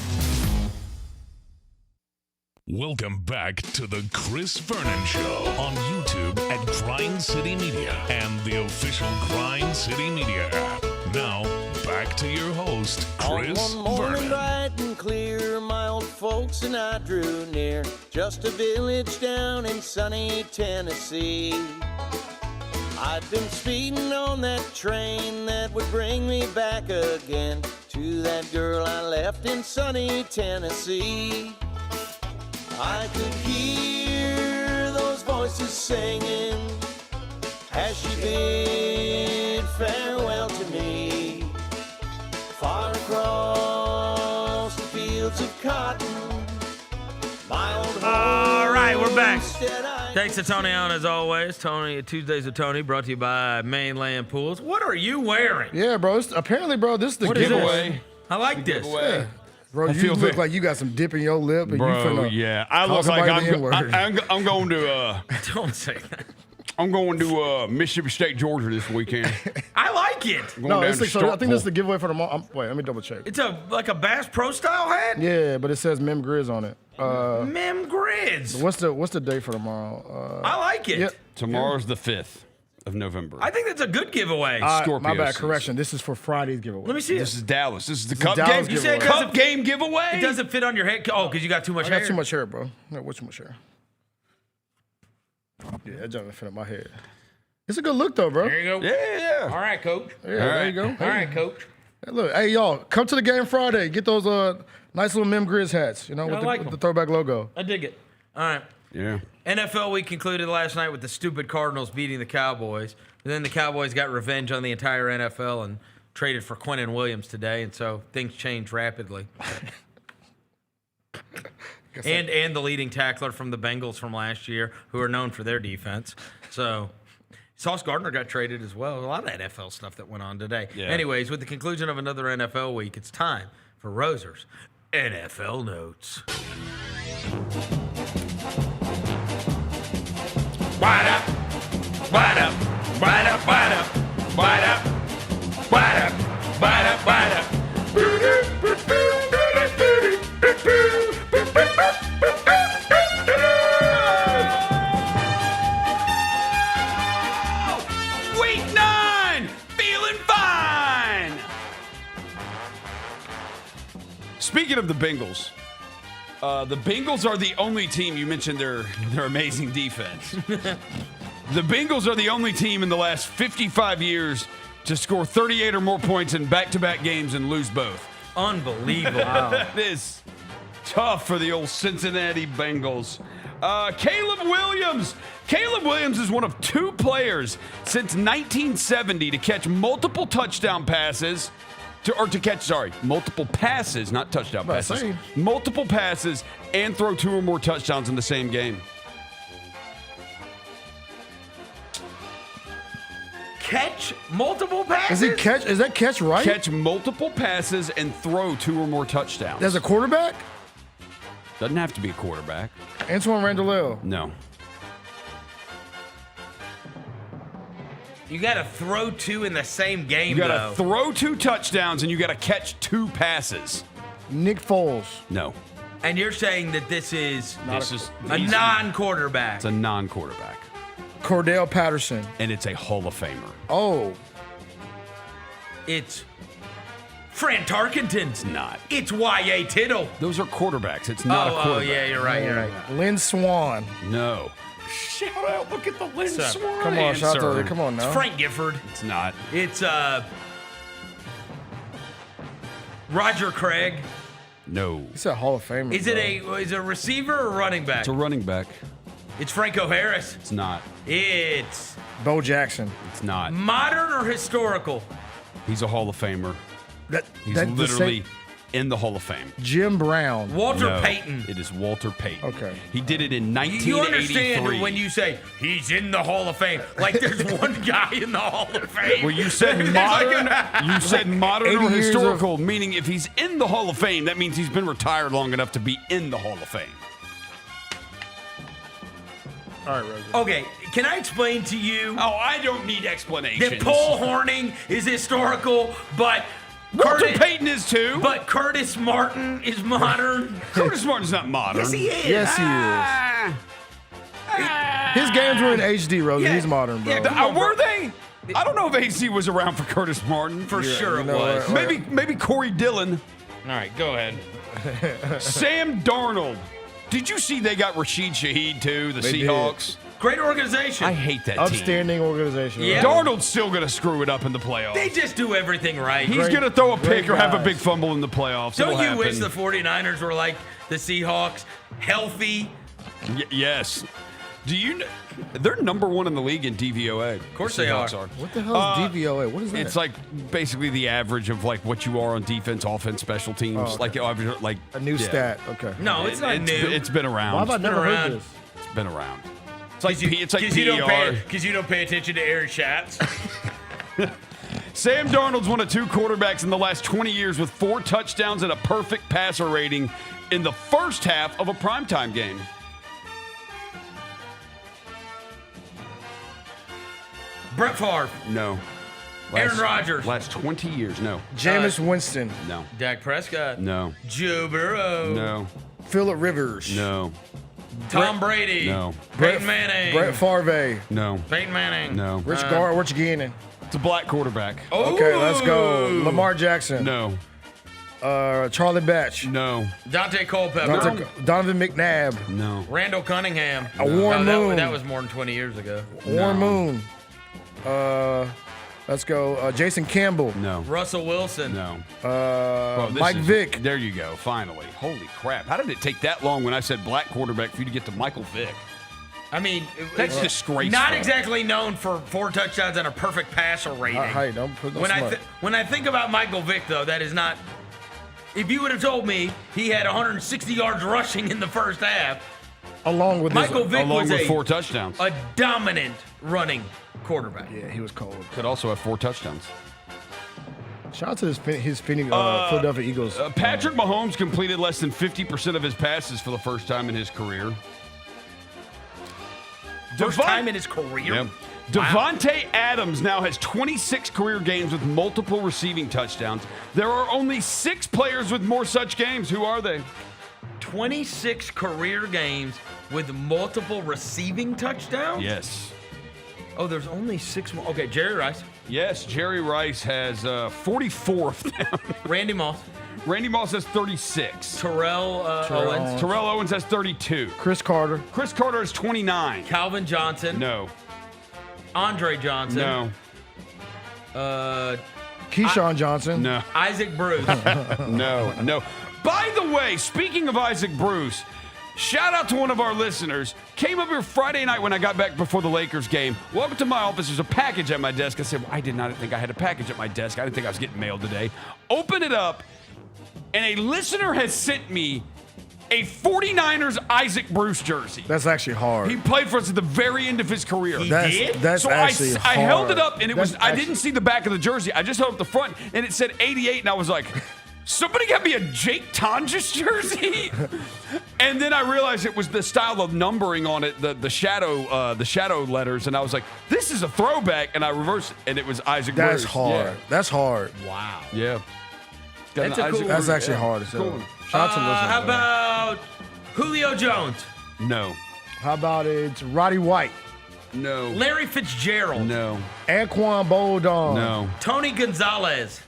Welcome back to the Chris Vernon Show on YouTube at Grind City Media and the official Grind City Media app. Now, back to your host, Chris On one morning Vernon. bright and clear, my old folks and I drew near, just a village down in sunny Tennessee. I'd been speeding on that train that would bring me back again to that girl I left in sunny Tennessee. I could hear those voices singing as she bid farewell to me. Far across the fields of cotton, my old home. All right, we're back. Thanks to Tony Allen as always. Tony, Tuesdays with Tony, brought to you by Mainland Pools. What are you wearing? Yeah, bro. Apparently, bro, this is the What is giveaway. this? I like this. Yeah. Bro, I you feel look bad. like you got some dip in your lip. And Bro, you finna yeah. I call look like somebody the N-word. I'm going to Don't say that. I'm going to Mississippi State, Georgia this weekend. I like it. Going No, down it's to like, so I think this is Starkville. the giveaway for tomorrow. Wait, let me double check. It's like a Bass Pro style hat. Yeah, but it says Mem Grizz on it. Mem Grizz. What's the date for tomorrow? I like it. Yep. Tomorrow's the 5th of November. I think that's a good giveaway. Scorpio My bad, season. correction. This is for Friday's giveaway. Let me see This it. is Dallas. This is the This is cup Dallas game. You said it giveaway. doesn't- Cup game giveaway. It doesn't fit on your head. Oh, because you got too much I hair. got too much hair, bro. No, what's too much hair? Yeah, that doesn't fit on my head. It's a good look, though, bro. There you go. Yeah. All right, coach. Yeah, there you go. All right, coach. Hey, look, hey, y'all, come to the game Friday. Get those nice little Mem Grizz hats, you know, I with, like with 'em. the throwback logo. I dig it. All right. Yeah. NFL week concluded last night with the stupid Cardinals beating the Cowboys. And then the Cowboys got revenge on the entire NFL and traded for Quinnen Williams today, and so things changed rapidly. and the leading tackler from the Bengals from last year, who are known for their defense. So Sauce Gardner got traded as well. A lot of NFL stuff that went on today. Yeah. Anyways, with the conclusion of another NFL week, it's time for Roser's NFL Notes. Wide up, wide up, wide up, wide up, wide up, wide up, wide up, wide up. Week 9, feeling fine. Speaking of the Bengals, the Bengals are the only team, you mentioned their amazing defense. The Bengals are the only team in the last 55 years to score 38 or more points in back-to-back games and lose both. Unbelievable. That is tough for the old Cincinnati Bengals. Caleb Williams. Caleb Williams is one of 2 players since 1970 to catch multiple touchdown passes. Multiple passes, not touchdown passes. Multiple passes and throw 2 or more touchdowns in the same game. catch multiple passes? Is that catch right? Catch multiple passes and throw 2 or more touchdowns. As a quarterback? Doesn't have to be a quarterback. Antoine Randall. No. You got to throw 2 in the same game, You got to though. throw 2 touchdowns and you got to catch 2 passes. Nick Foles. No. And you're saying that this is a he's- non-quarterback. It's a non-quarterback. Cordell Patterson. And it's a Hall of Famer. Oh. It's Fran Tarkenton. It's not. It's Y.A. Tittle. Those are quarterbacks. It's not a quarterback. Oh, yeah, you're right, you're right. Lynn Swan. No. Shout out, look at the Lynn Swan Come on, shout answer. out. Come on now. It's Frank Gifford. It's not. It's Roger Craig. No. He's a Hall of Famer. Is it a receiver or running back? It's a running back. It's Franco Harris. It's not. It's Bo Jackson. It's not. modern or historical? He's a Hall of Famer. He's that- the literally in the Hall of Fame. Jim Brown. Walter No, Payton. It is Walter Payton. Okay. He did it in You 1983. understand when you say he's in the Hall of Fame, like there's one guy in the Hall of Fame. Well, you said There's like modern. You said modern 80 or years of- historical, meaning if he's in the Hall of Fame, that means he's been retired long enough to be in the Hall of Fame. All right, Roger. Okay, can I explain to you Oh, I don't need explanations. that Paul Horning is historical, but Walter Curtis, Payton is too. but Curtis Martin is modern? Curtis Martin's not modern. Yes, he is. Yes, he is. His games were in HD, Roger. Yeah. He's modern, bro. Yeah, Were they? I don't know if AC was around for Curtis Martin. For sure you it know was. what? Maybe Corey Dillon. All right, go ahead. Sam Darnold. Did you see they got Rashid Shaheed too, the They did. Seahawks? Great organization. I hate that team. Upstanding organization. Yeah. Right? Darnold's still going to screw it up in the playoffs. They just do everything right. He's going to throw a great pick or have a guys. big fumble in the playoffs. Don't It'll you wish happen. the 49ers were like the Seahawks, healthy? Yes. Do you know they're number 1 in the league in DVOA? Of course they are. What the hell is DVOA? What is that? It's like basically the average of like what you are on defense, offense, special teams. Oh, okay. Like a new yeah. stat. Okay. No, it's not new. It's been around. Why have I been never around. heard this? It's been around. It's like it's like you don't PER. because you don't pay attention to Aaron Schatz. Sam Darnold's one of 2 quarterbacks in the last 20 years with 4 touchdowns and a perfect passer rating in the first half of a primetime game. Brett Favre, No. Aaron Rodgers. Last 20 years. No. Jameis Winston. No. Dak Prescott, No. Joe Burrow, No. Phillip Rivers. No. Tom Brady, No. Peyton Manning, Brett Favre. No. Peyton Manning. No. Rich Gar. Rich Gannon. It's a black quarterback. Okay, let's go. Ooh. Lamar Jackson. No. Charlie Batch. No. Dante Culpepper, Donovan McNabb. No. Randall Cunningham. Warren No, Moon. that was more than 20 years ago. Warren Moon. Let's go. Jason Campbell. No. Russell Wilson. No. Bro, this Mike is- Vick. There you go. Finally. Holy crap. How did it take that long when I said black quarterback for you to get to Michael Vick? I mean, That's disgraceful. Not exactly known for 4 touchdowns and a perfect passer rating. Hey, don't put no when smut. when I think about Michael Vick, though, that is not. If you would have told me he had 160 yards rushing in the first half, Along with Michael Vick Along was with a 4 touchdowns. a dominant running quarterback. Yeah, he was cold. Could also have 4 touchdowns. Shout out to his Philadelphia Eagles. Patrick Mahomes completed less than 50% of his passes for the first time in his career. First time in his career. Yep. Devontae Adams now has 26 career games with multiple receiving touchdowns. There are only 6 players with more such games. Who are they? 26 career games with multiple receiving touchdowns? Yes. Oh, there's only 6 more. Okay, Jerry Rice. Yes, Jerry Rice has 44 of them. Randy Moss. Randy Moss has 36. Terrell Owens. Terrell Owens has 32. Chris Carter. Chris Carter has 29. Calvin Johnson. No. Andre Johnson. No. Keyshawn Johnson. No. Isaac Bruce. No. By the way, speaking of Isaac Bruce, shout out to one of our listeners. Came up here Friday night when I got back before the Lakers game. Welcome to my office. There's a package at my desk. I said, I did not think I had a package at my desk. I didn't think I was getting mailed today. Open it up, and a listener has sent me a 49ers Isaac Bruce jersey. That's actually hard. He played for us at the very end of his career. That's so actually I held it up, and I That's didn't see the back of the jersey. I just held up the front, and it said 88, and I was like, somebody got me a Jake Tonjes jersey? And then I realized it was the style of numbering on it, the shadow letters, and I was like, this is a throwback, and I reversed it, and it was Isaac Bruce. That's hard. Yeah. That's hard. Wow. Yeah. That's a cool That's actually hard. Cool. Shout out to listeners. How about Julio Jones? No. How about it's Roddy White? No. Larry Fitzgerald? No. Anquan Boldon? No. Tony Gonzalez?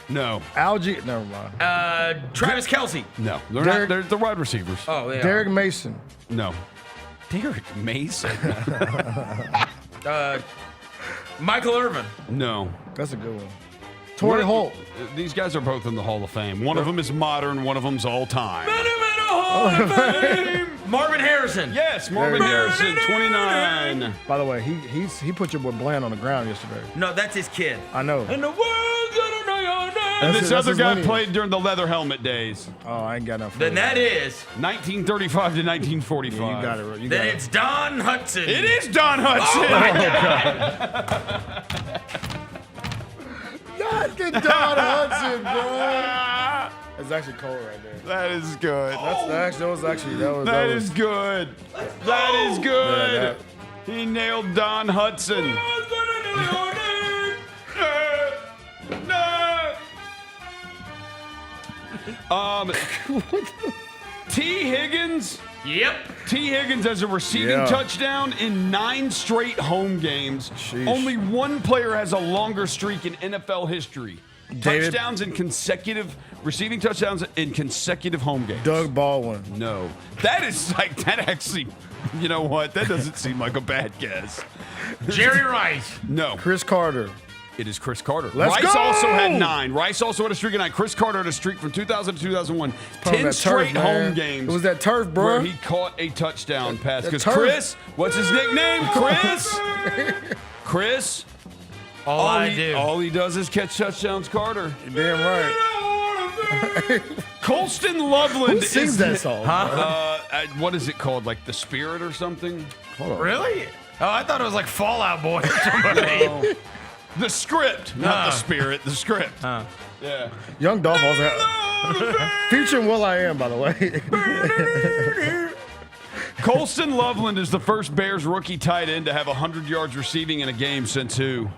No. Algie? Never mind. Travis Kelce? No. They're the wide receivers. Oh, yeah. Derek Mason? No. Derek Mason? Michael Irvin? No. That's a good one. Torrey Holt? These guys are both in the Hall of Fame. One of them is modern, one of them's all time. Hall of Fame! Marvin Harrison? Yes, Marvin Harrison, 29. By the way, he put your boy Bland on the ground yesterday. No, that's his kid. I know. And the world's gonna know your name. And this other guy lineage. played during the leather helmet days. Oh, I ain't got enough. Then that is 1935 to 1945. Yeah, you got it right. You then got it's Don Hudson. It is Don Hudson. Oh my God. Not the Don Hudson, bro. It's actually cold right there. That is good. That is good. That is good. He nailed Don Hudson. T. Higgins. Yep. T. Higgins has a receiving touchdown in 9 straight home games. Sheesh. Only one player has a longer streak in NFL history. Receiving touchdowns in consecutive home games. Doug Baldwin. No. That actually, you know what? That doesn't seem like a bad guess. Jerry Rice. No. Chris Carter. It is Chris Carter. Let's Rice go! also had 9. Rice also had a streak of 9. Chris Carter had a streak from 2000 to 2001. Probably 10 that straight turf, home man. games. It was that turf, bro. Where he caught a touchdown pass. That Because turf. Chris, what's his nickname? Chris. All he does is catch touchdowns, Carter. You're damn right. Colston Loveland. Who sings that song? What is it called? Like The Spirit or something? Hold on. Really? Oh, I thought it was like Fallout Boy or somebody. The Script, not The Spirit. The Script. Yeah. Young Dolph also featuring Will I Am, by the way. Colston Loveland is the first Bears rookie tight end to have 100 yards receiving in a game since who?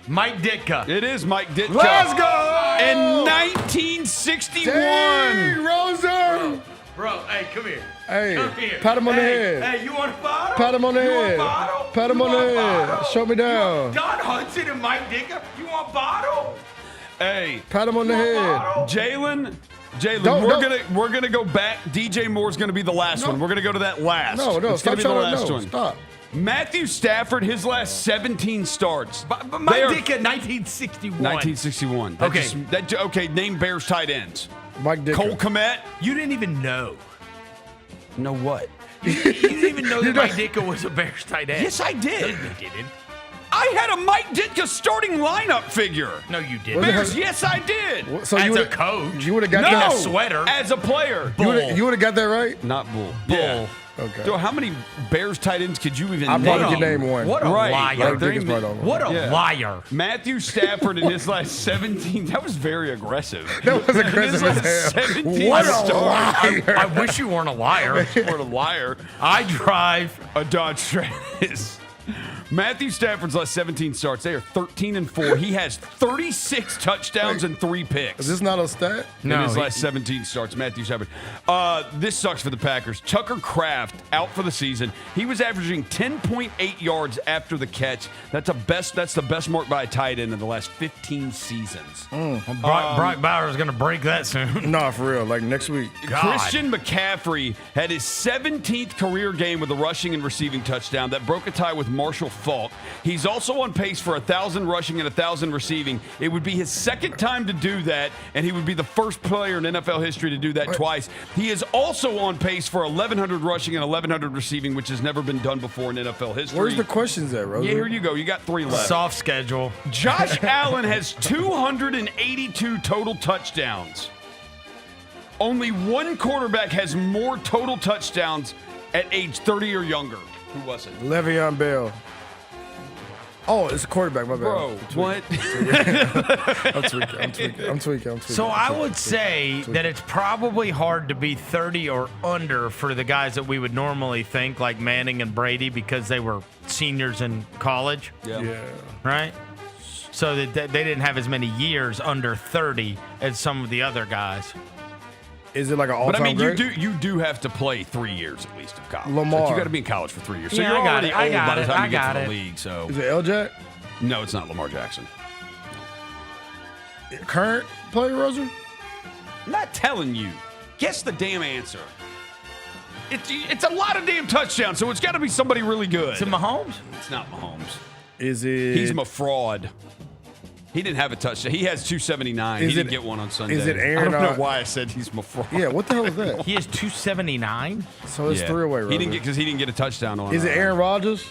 Mike Ditka. It is Mike Ditka. Let's go! In 1961. Dang, Roser! Bro, hey, come here. Hey, Come here. pat him on the head. Hey, you want a bottle? Pat him on the You head. want a bottle? Pat him You on the want a head. bottle? Show me down. Don Hudson and Mike Ditka. You want a bottle? Hey, Pat him on the head. Jalen, Don't- we're gonna go back. DJ Moore's gonna be the last one. We're gonna go to that last. No, it's stop gonna be the trying to last no, one. Stop. Matthew Stafford, his last 17 starts. But Mike Ditka, 1961. 1961. Okay, name Bears tight ends. Mike Ditka. Cole Kmet. You didn't even know. Know what? You didn't even know that Mike Ditka was a Bears tight end. Yes, I did. No, you didn't. I had a Mike Ditka starting lineup figure. No, you didn't. Bears, yes, I did. So As you a would've- coach. You would have got No, that. a sweater. as a player. You would have got that right. Not Bull. Bull. Yeah. Okay. Dude, how many Bears tight ends could you even I name? probably could name one. What a Right. liar. Like, Mike they're Dicka's even- probably the only What a Yeah. liar. Matthew Stafford in his last 17. That was very aggressive. That was aggressive In his as last hell. 17 What a starts. liar. I wish you weren't a liar. What a liar. I drive. A Dodge Stratus. Matthew Stafford's last 17 starts. They are 13-4. He has 36 touchdowns and 3 picks. Is this not a stat? In No, his he- last 17 starts, Matthew Stafford. This sucks for the Packers. Tucker Kraft out for the season. He was averaging 10.8 yards after the catch. That's the best mark by a tight end in the last 15 seasons. Brock Bowers going to break that soon. Nah, for real. Like next week. God. Christian McCaffrey had his 17th career game with a rushing and receiving touchdown that broke a tie with Marshall Faulk. He's also on pace for 1,000 rushing and 1,000 receiving. It would be his second time to do that, and he would be the first player in NFL history to do that twice. He is also on pace for 1,100 rushing and 1,100 receiving, which has never been done before in NFL history. Where's the questions at, Rosie? Yeah, here you go. You got 3 left. Soft schedule. Josh Allen has 282 total touchdowns. Only one quarterback has more total touchdowns at age 30 or younger. Who was it? Le'Veon Bell. Oh, it's a quarterback, my bad. Bro, what? I'm tweaking. So I would say that it's probably hard to be 30 or under for the guys that we would normally think, like Manning and Brady, because they were seniors in college. Yeah. Right? So that they didn't have as many years under 30 as some of the other guys. Is it like an all-time But I mean, great? you do have to play 3 years at least of college. Lamar. Like, you got to be in college for 3 years. So Yeah, you're I got already it. I old got by the it. time I you get got to the it. league. So Is it L-Jack? no, it's not Lamar Jackson. Current player, Roser? I'm not telling you. Guess the damn answer. It's a lot of damn touchdowns, so it's got to be somebody really good. Is it Mahomes? It's not Mahomes. Is it? He's a fraud. He didn't have a touchdown. He has 279. Is He didn't it- get one on Sunday. is it Aaron? I don't know why I said he's a fraud. Yeah, what the hell is that? He has 279? So it's 3 away, Roser. He didn't get because he didn't get a touchdown on. Is it Aaron Rodgers?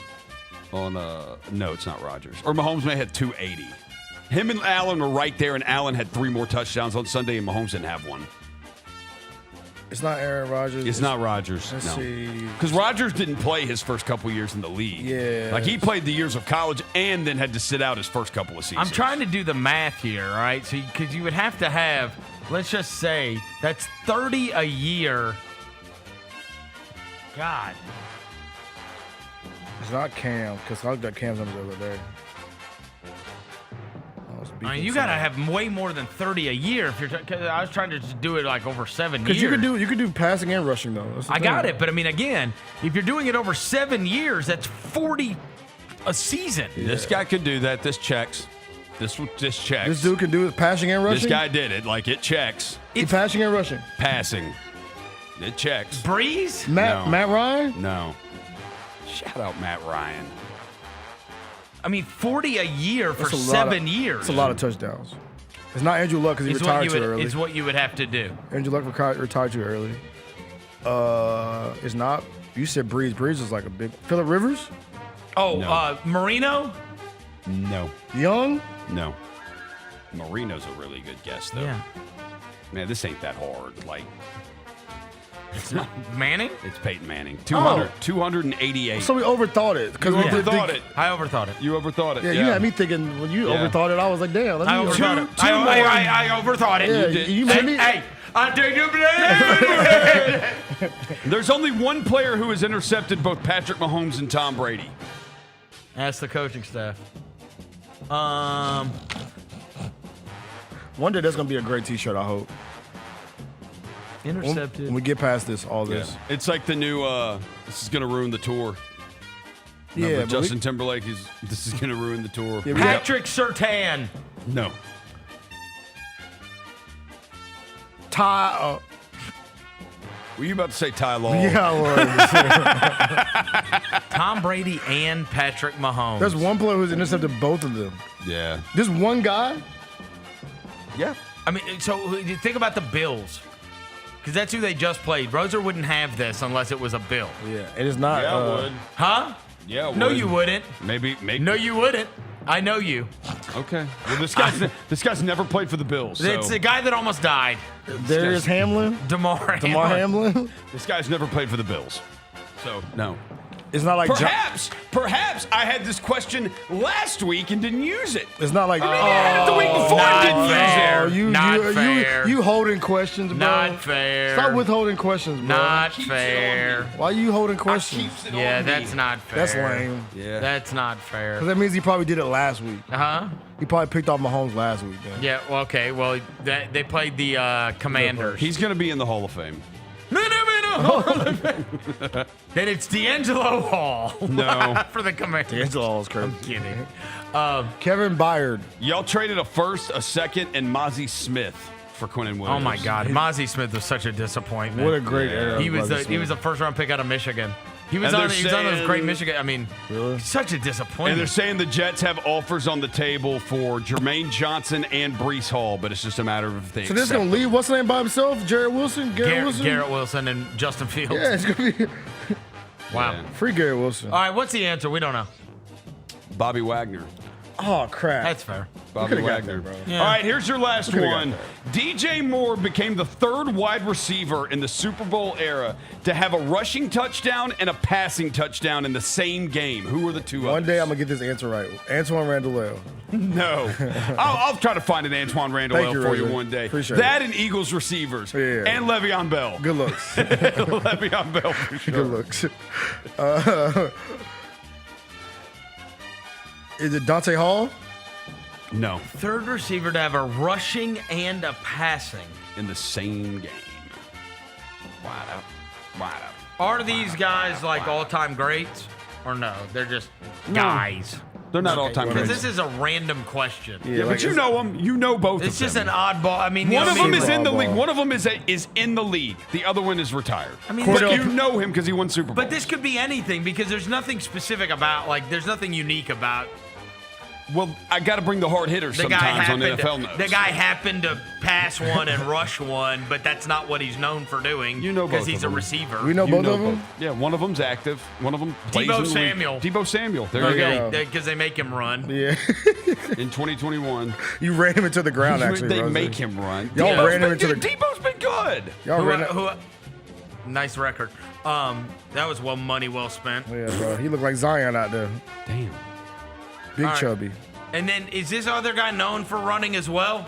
No, it's not Rodgers. Or Mahomes may have 280. Him and Allen were right there, and Allen had 3 more touchdowns on Sunday, and Mahomes didn't have one. It's not Aaron Rodgers. It's not Rodgers. Let's see. Because Rodgers didn't play his first couple years in the league. Yeah. Like, he played the years of college and then had to sit out his first couple of seasons. I'm trying to do the math here, all right? So, because you would have to have, let's just say, that's 30 a year. God. It's not Cam, because I looked at Cam's numbers the other day. I mean, you got to have way more than 30 a year. If you're, cause I was trying to just do it like over 7 years. Because you could do passing and rushing, though. That's the I thing. got it, but I mean, again, if you're doing it over 7 years, that's 40 a season. This guy could do that. This checks. This checks. This dude can do it passing and rushing? This guy did it. Like, it checks. It's passing and rushing. Passing. It checks. Breeze? Matt Ryan? No. Shout out Matt Ryan. I mean, 40 a year for That's a lot 7 years. It's a lot of touchdowns. It's not Andrew Luck because he retired too early. Is what you would have to do. Andrew Luck retired too early. It's not. You said Breeze. Breeze is like a big. Phillip Rivers? Oh, No. Marino? No. Young? No. Marino's a really good guess, though. Yeah. Man, this ain't that hard. Like, It's not Manning? it's Peyton Manning. 288. So we overthought it. You overthought it. I overthought it. You overthought it. Yeah, you had me thinking when you Yeah. overthought it, I was like, damn. Let me I overthought it. I overthought it. Yeah, You did. you made me. Hey, I take the blame. There's only one player who has intercepted both Patrick Mahomes and Tom Brady. Ask the coaching staff. One day that's gonna be a great T-shirt. I hope. Intercepted. When we get past this, all this. Yeah. It's like the new, this is going to ruin the tour. Yeah, Remember, but Justin Timberlake, this is going to ruin the tour. Yeah, Patrick Surtain. No. Ty. Were you about to say Ty Law? Yeah, I was. Tom Brady and Patrick Mahomes. There's one player who's intercepted both of them. Yeah. This one guy. Yeah. I mean, so you think about the Bills. Because that's who they just played. Roser wouldn't have this unless it was a Bill. Yeah, it is not. Yeah, I would. Huh? Yeah, I No, would. you wouldn't. Maybe. No, you wouldn't. I know you. Okay. Well, this guy's never played for the Bills. So. It's the guy that almost died. Darius Hamlin. DeMar Hamlin. This guy's never played for the Bills. So, no. It's not like Perhaps I had this question last week and didn't use it. It's not like I had it the week before and didn't use it. Not fair. You holding questions, bro. Not fair. Stop withholding questions, bro. Not fair. Why are you holding questions? Yeah, that's not fair. That's lame. Yeah. That's not fair. Because that means he probably did it last week. Huh? He probably picked off Mahomes last week. Then. Yeah, well, okay. Well, they played the Commanders. He's going to be in the Hall of Fame. Then it's D'Angelo Hall. No. For the Commanders. D'Angelo Hall is crazy. I'm kidding. Kevin Byard. Y'all traded a first, a second, and Mozzie Smith for Quinnen Williams. Oh my God, Mozzie Smith was such a disappointment. What a great era. He was Mozzie he was Smith. a first round pick out of Michigan. He was And on they're those great saying- Michigan. I mean, Really? such a And disappointment. they're saying the Jets have offers on the table for Jermaine Johnson and Brees Hall, but it's just a matter of if they So this is accept going to leave, what's his name by himself? Garrett Wilson? Garrett Wilson and Justin Fields. Yeah, it's going to be Wow. Yeah. free Garrett Wilson. All right, what's the answer? We don't know. Bobby Wagner. Oh, crap. That's fair. Bobby got Wagner. that, bro. Yeah. All right, here's your last could've got one. DJ Moore became the third wide receiver in the Super Bowl era to have a rushing touchdown and a passing touchdown in the same game. Who were the two One others? day I'm going to get this answer right. Antoine Randall. No. I'll try to find an Antoine Randall Thank you, for you Roger. one day. Appreciate that and Eagles receivers. Yeah. And Le'Veon Bell. Good looks. Le'Veon Bell for sure. Good looks. Is it Dante Hall? No. Third receiver to have a rushing and a passing. In the same game. Wide up. Wide up. Are these guys like all-time greats? Or no? They're just guys. They're not all-time Because greats. this is a random question. Yeah, but you know them. You know both of them. It's just an oddball. I mean, One of them is in the oddball. league. One of them is in the league. The other one is retired. I mean, but this- you know him because he won Super Bowl. But this could be anything because there's nothing specific about, like, there's nothing unique about. Well, I got to bring the hard hitters The guy sometimes on happened NFL to, notes. the guy happened to pass one and rush one, but that's not what he's known for doing. You know because both he's of a them. receiver. We know You both of them? Yeah, one of them's active. One of them plays Debo in the league. Samuel. Debo Samuel. There you go. Because they make him run. Yeah. In 2021. You ran him into the ground, actually. They Rosie. make him run. Y'all ran him into the... Debo's been good. Y'all ran him... Nice record. That was money well spent. Yeah, bro. He looked like Zion out there. Damn. Big All right. chubby. And then, is this other guy known for running as well?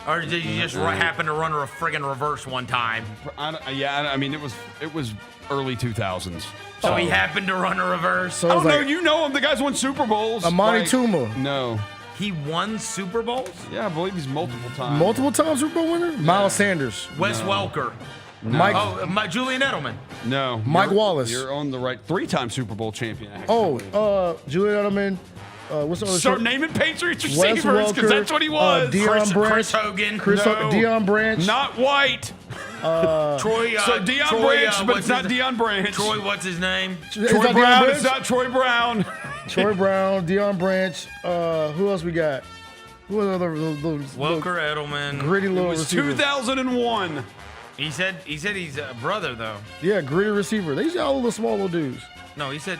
Or did he just happen to run a friggin' reverse one time? I mean, it was early 2000s. So he happened to run a reverse? So I it's don't know. like You know him. The guy's won Super Bowls. Amani Like- Tuma. No. He won Super Bowls? Yeah, I believe he's multiple times. Multiple time Super Bowl winner? Miles Sanders. Wes Welker. Mike. Julian Edelman. No. Mike You're- Wallace. You're on the right. 3-time Super Bowl champion, actually. Julian Edelman. What's the other Start short- naming Patriots Wes receivers because Welker, that's what he was. Deion Branch. Chris Hogan. Deion Branch. Not White. Troy. So Deion Troy, Branch, but what's it's not his- Deion Branch. Troy, what's his name? Is Troy that Deion Brown. Branch? It's not Troy Brown. Troy Brown, Deion Branch. Who else we got? Who are the other little Welker Edelman. gritty It little was receivers? 2001. He said he's a brother though. Yeah, gritty receiver. They used to all little small little dudes. No, he said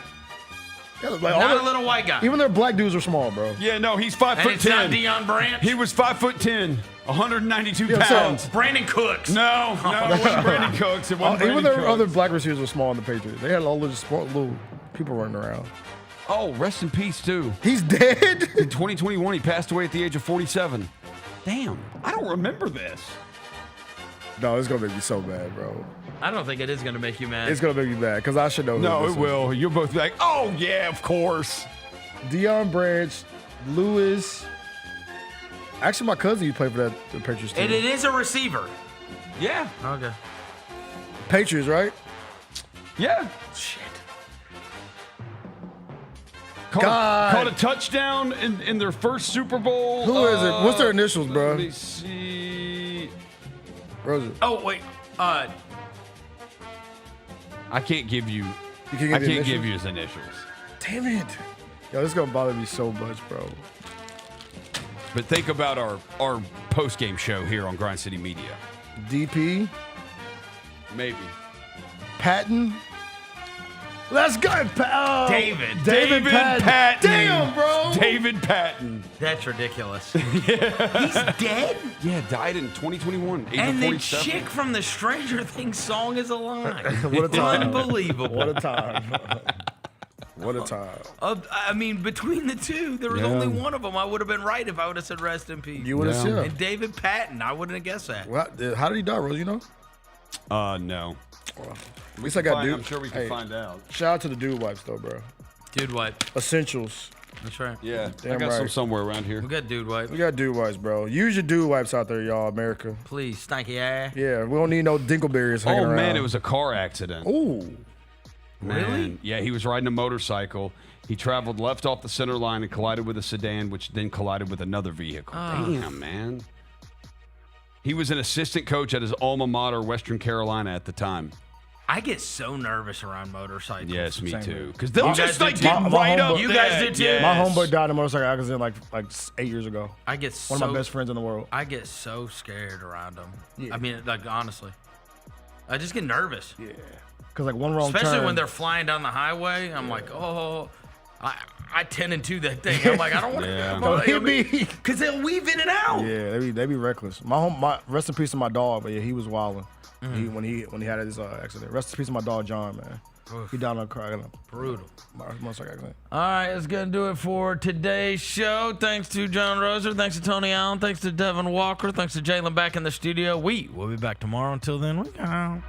Yeah, like, all not their- a little white guy. Even their black dudes are small, bro. Yeah, no, he's 5'10". And it's not Deion Branch. He was 5'10", 192 Yeah, so- pounds. Brandon Cooks. No, it wasn't Brandon Cooks. It wasn't Even Brandon their Cooks. other black receivers were small in the Patriots. They had all those small little people running around. Oh, rest in peace, too. He's dead? In 2021, he passed away at the age of 47. Damn, I don't remember this. No, it's going to make me so mad, bro. I don't think it is going to make you mad. It's going to make me mad because I should know who No, this it is. will. You'll both be like, oh, yeah, of course. Deion Branch, Lewis. Actually, my cousin used to play for the Patriots too. And it is a receiver. Yeah. Okay. Patriots, right? Yeah. Shit. Caught a touchdown in their first Super Bowl. Who is it? What's their initials, bro? Let me see. Rosa. Oh wait. I can't give you. You can't I give the can't initials? give you his initials. Damn it. Yo, this is going to bother me so much, bro. But think about our post-game show here on Grind City Media. DP, Maybe. Patton. Let's go, David Patton. Damn, bro. David Patton. That's ridiculous. He's dead? Yeah, died in 2021. Age And of the 47. chick from the Stranger Things song is alive. What a time. Unbelievable. What a time. What a time. I mean, between the two, there was Yeah. only one of them. I would have been right if I would have said rest in peace. You would have Yeah. said. And David Patton, I wouldn't have guessed that. How did he die, Rose? You know? No. At least I got dude. I'm sure we can find out. Shout out to the dude wipes, though, bro. Dude wipe. Essentials. That's right. Yeah, Damn I got right. some somewhere around here. We got dude wipe. We got dude wipes, bro. Use your dude wipes out there, y'all, America. Please, stanky ass. Yeah, we don't need no dingleberries hanging Oh around. man, it was a car accident. Ooh. Man. Yeah, he was riding a motorcycle. He traveled left off the center line and collided with a sedan, which then collided with another vehicle. Damn, man. He was an assistant coach at his alma mater, Western Carolina, at the time. I get so nervous around motorcycles. Yes, me Same too. here. Because they'll You just guys like do get too? right up. You there. guys do too? Yes. My homeboy died in a motorcycle accident like 8 years ago. I get One of my best friends in the world. I get so scared around them. Yeah. I mean, like honestly, I just get nervous. Yeah. Because like one wrong Especially turn. when they're flying down the highway. I'm like, oh. I 10 and 2 that thing. I'm like, I don't want to because they'll weave in and out. Yeah, they be reckless. My rest in peace to my dog, but yeah, he was wilding. When he had his accident. Rest in peace to my dog John, man. He died on a car. Brutal. Motorcycle accident. All right, that's going to do it for today's show. Thanks to John Roser. Thanks to Tony Allen. Thanks to Devin Walker. Thanks to Jalen back in the studio. We will be back tomorrow. Until then, we out.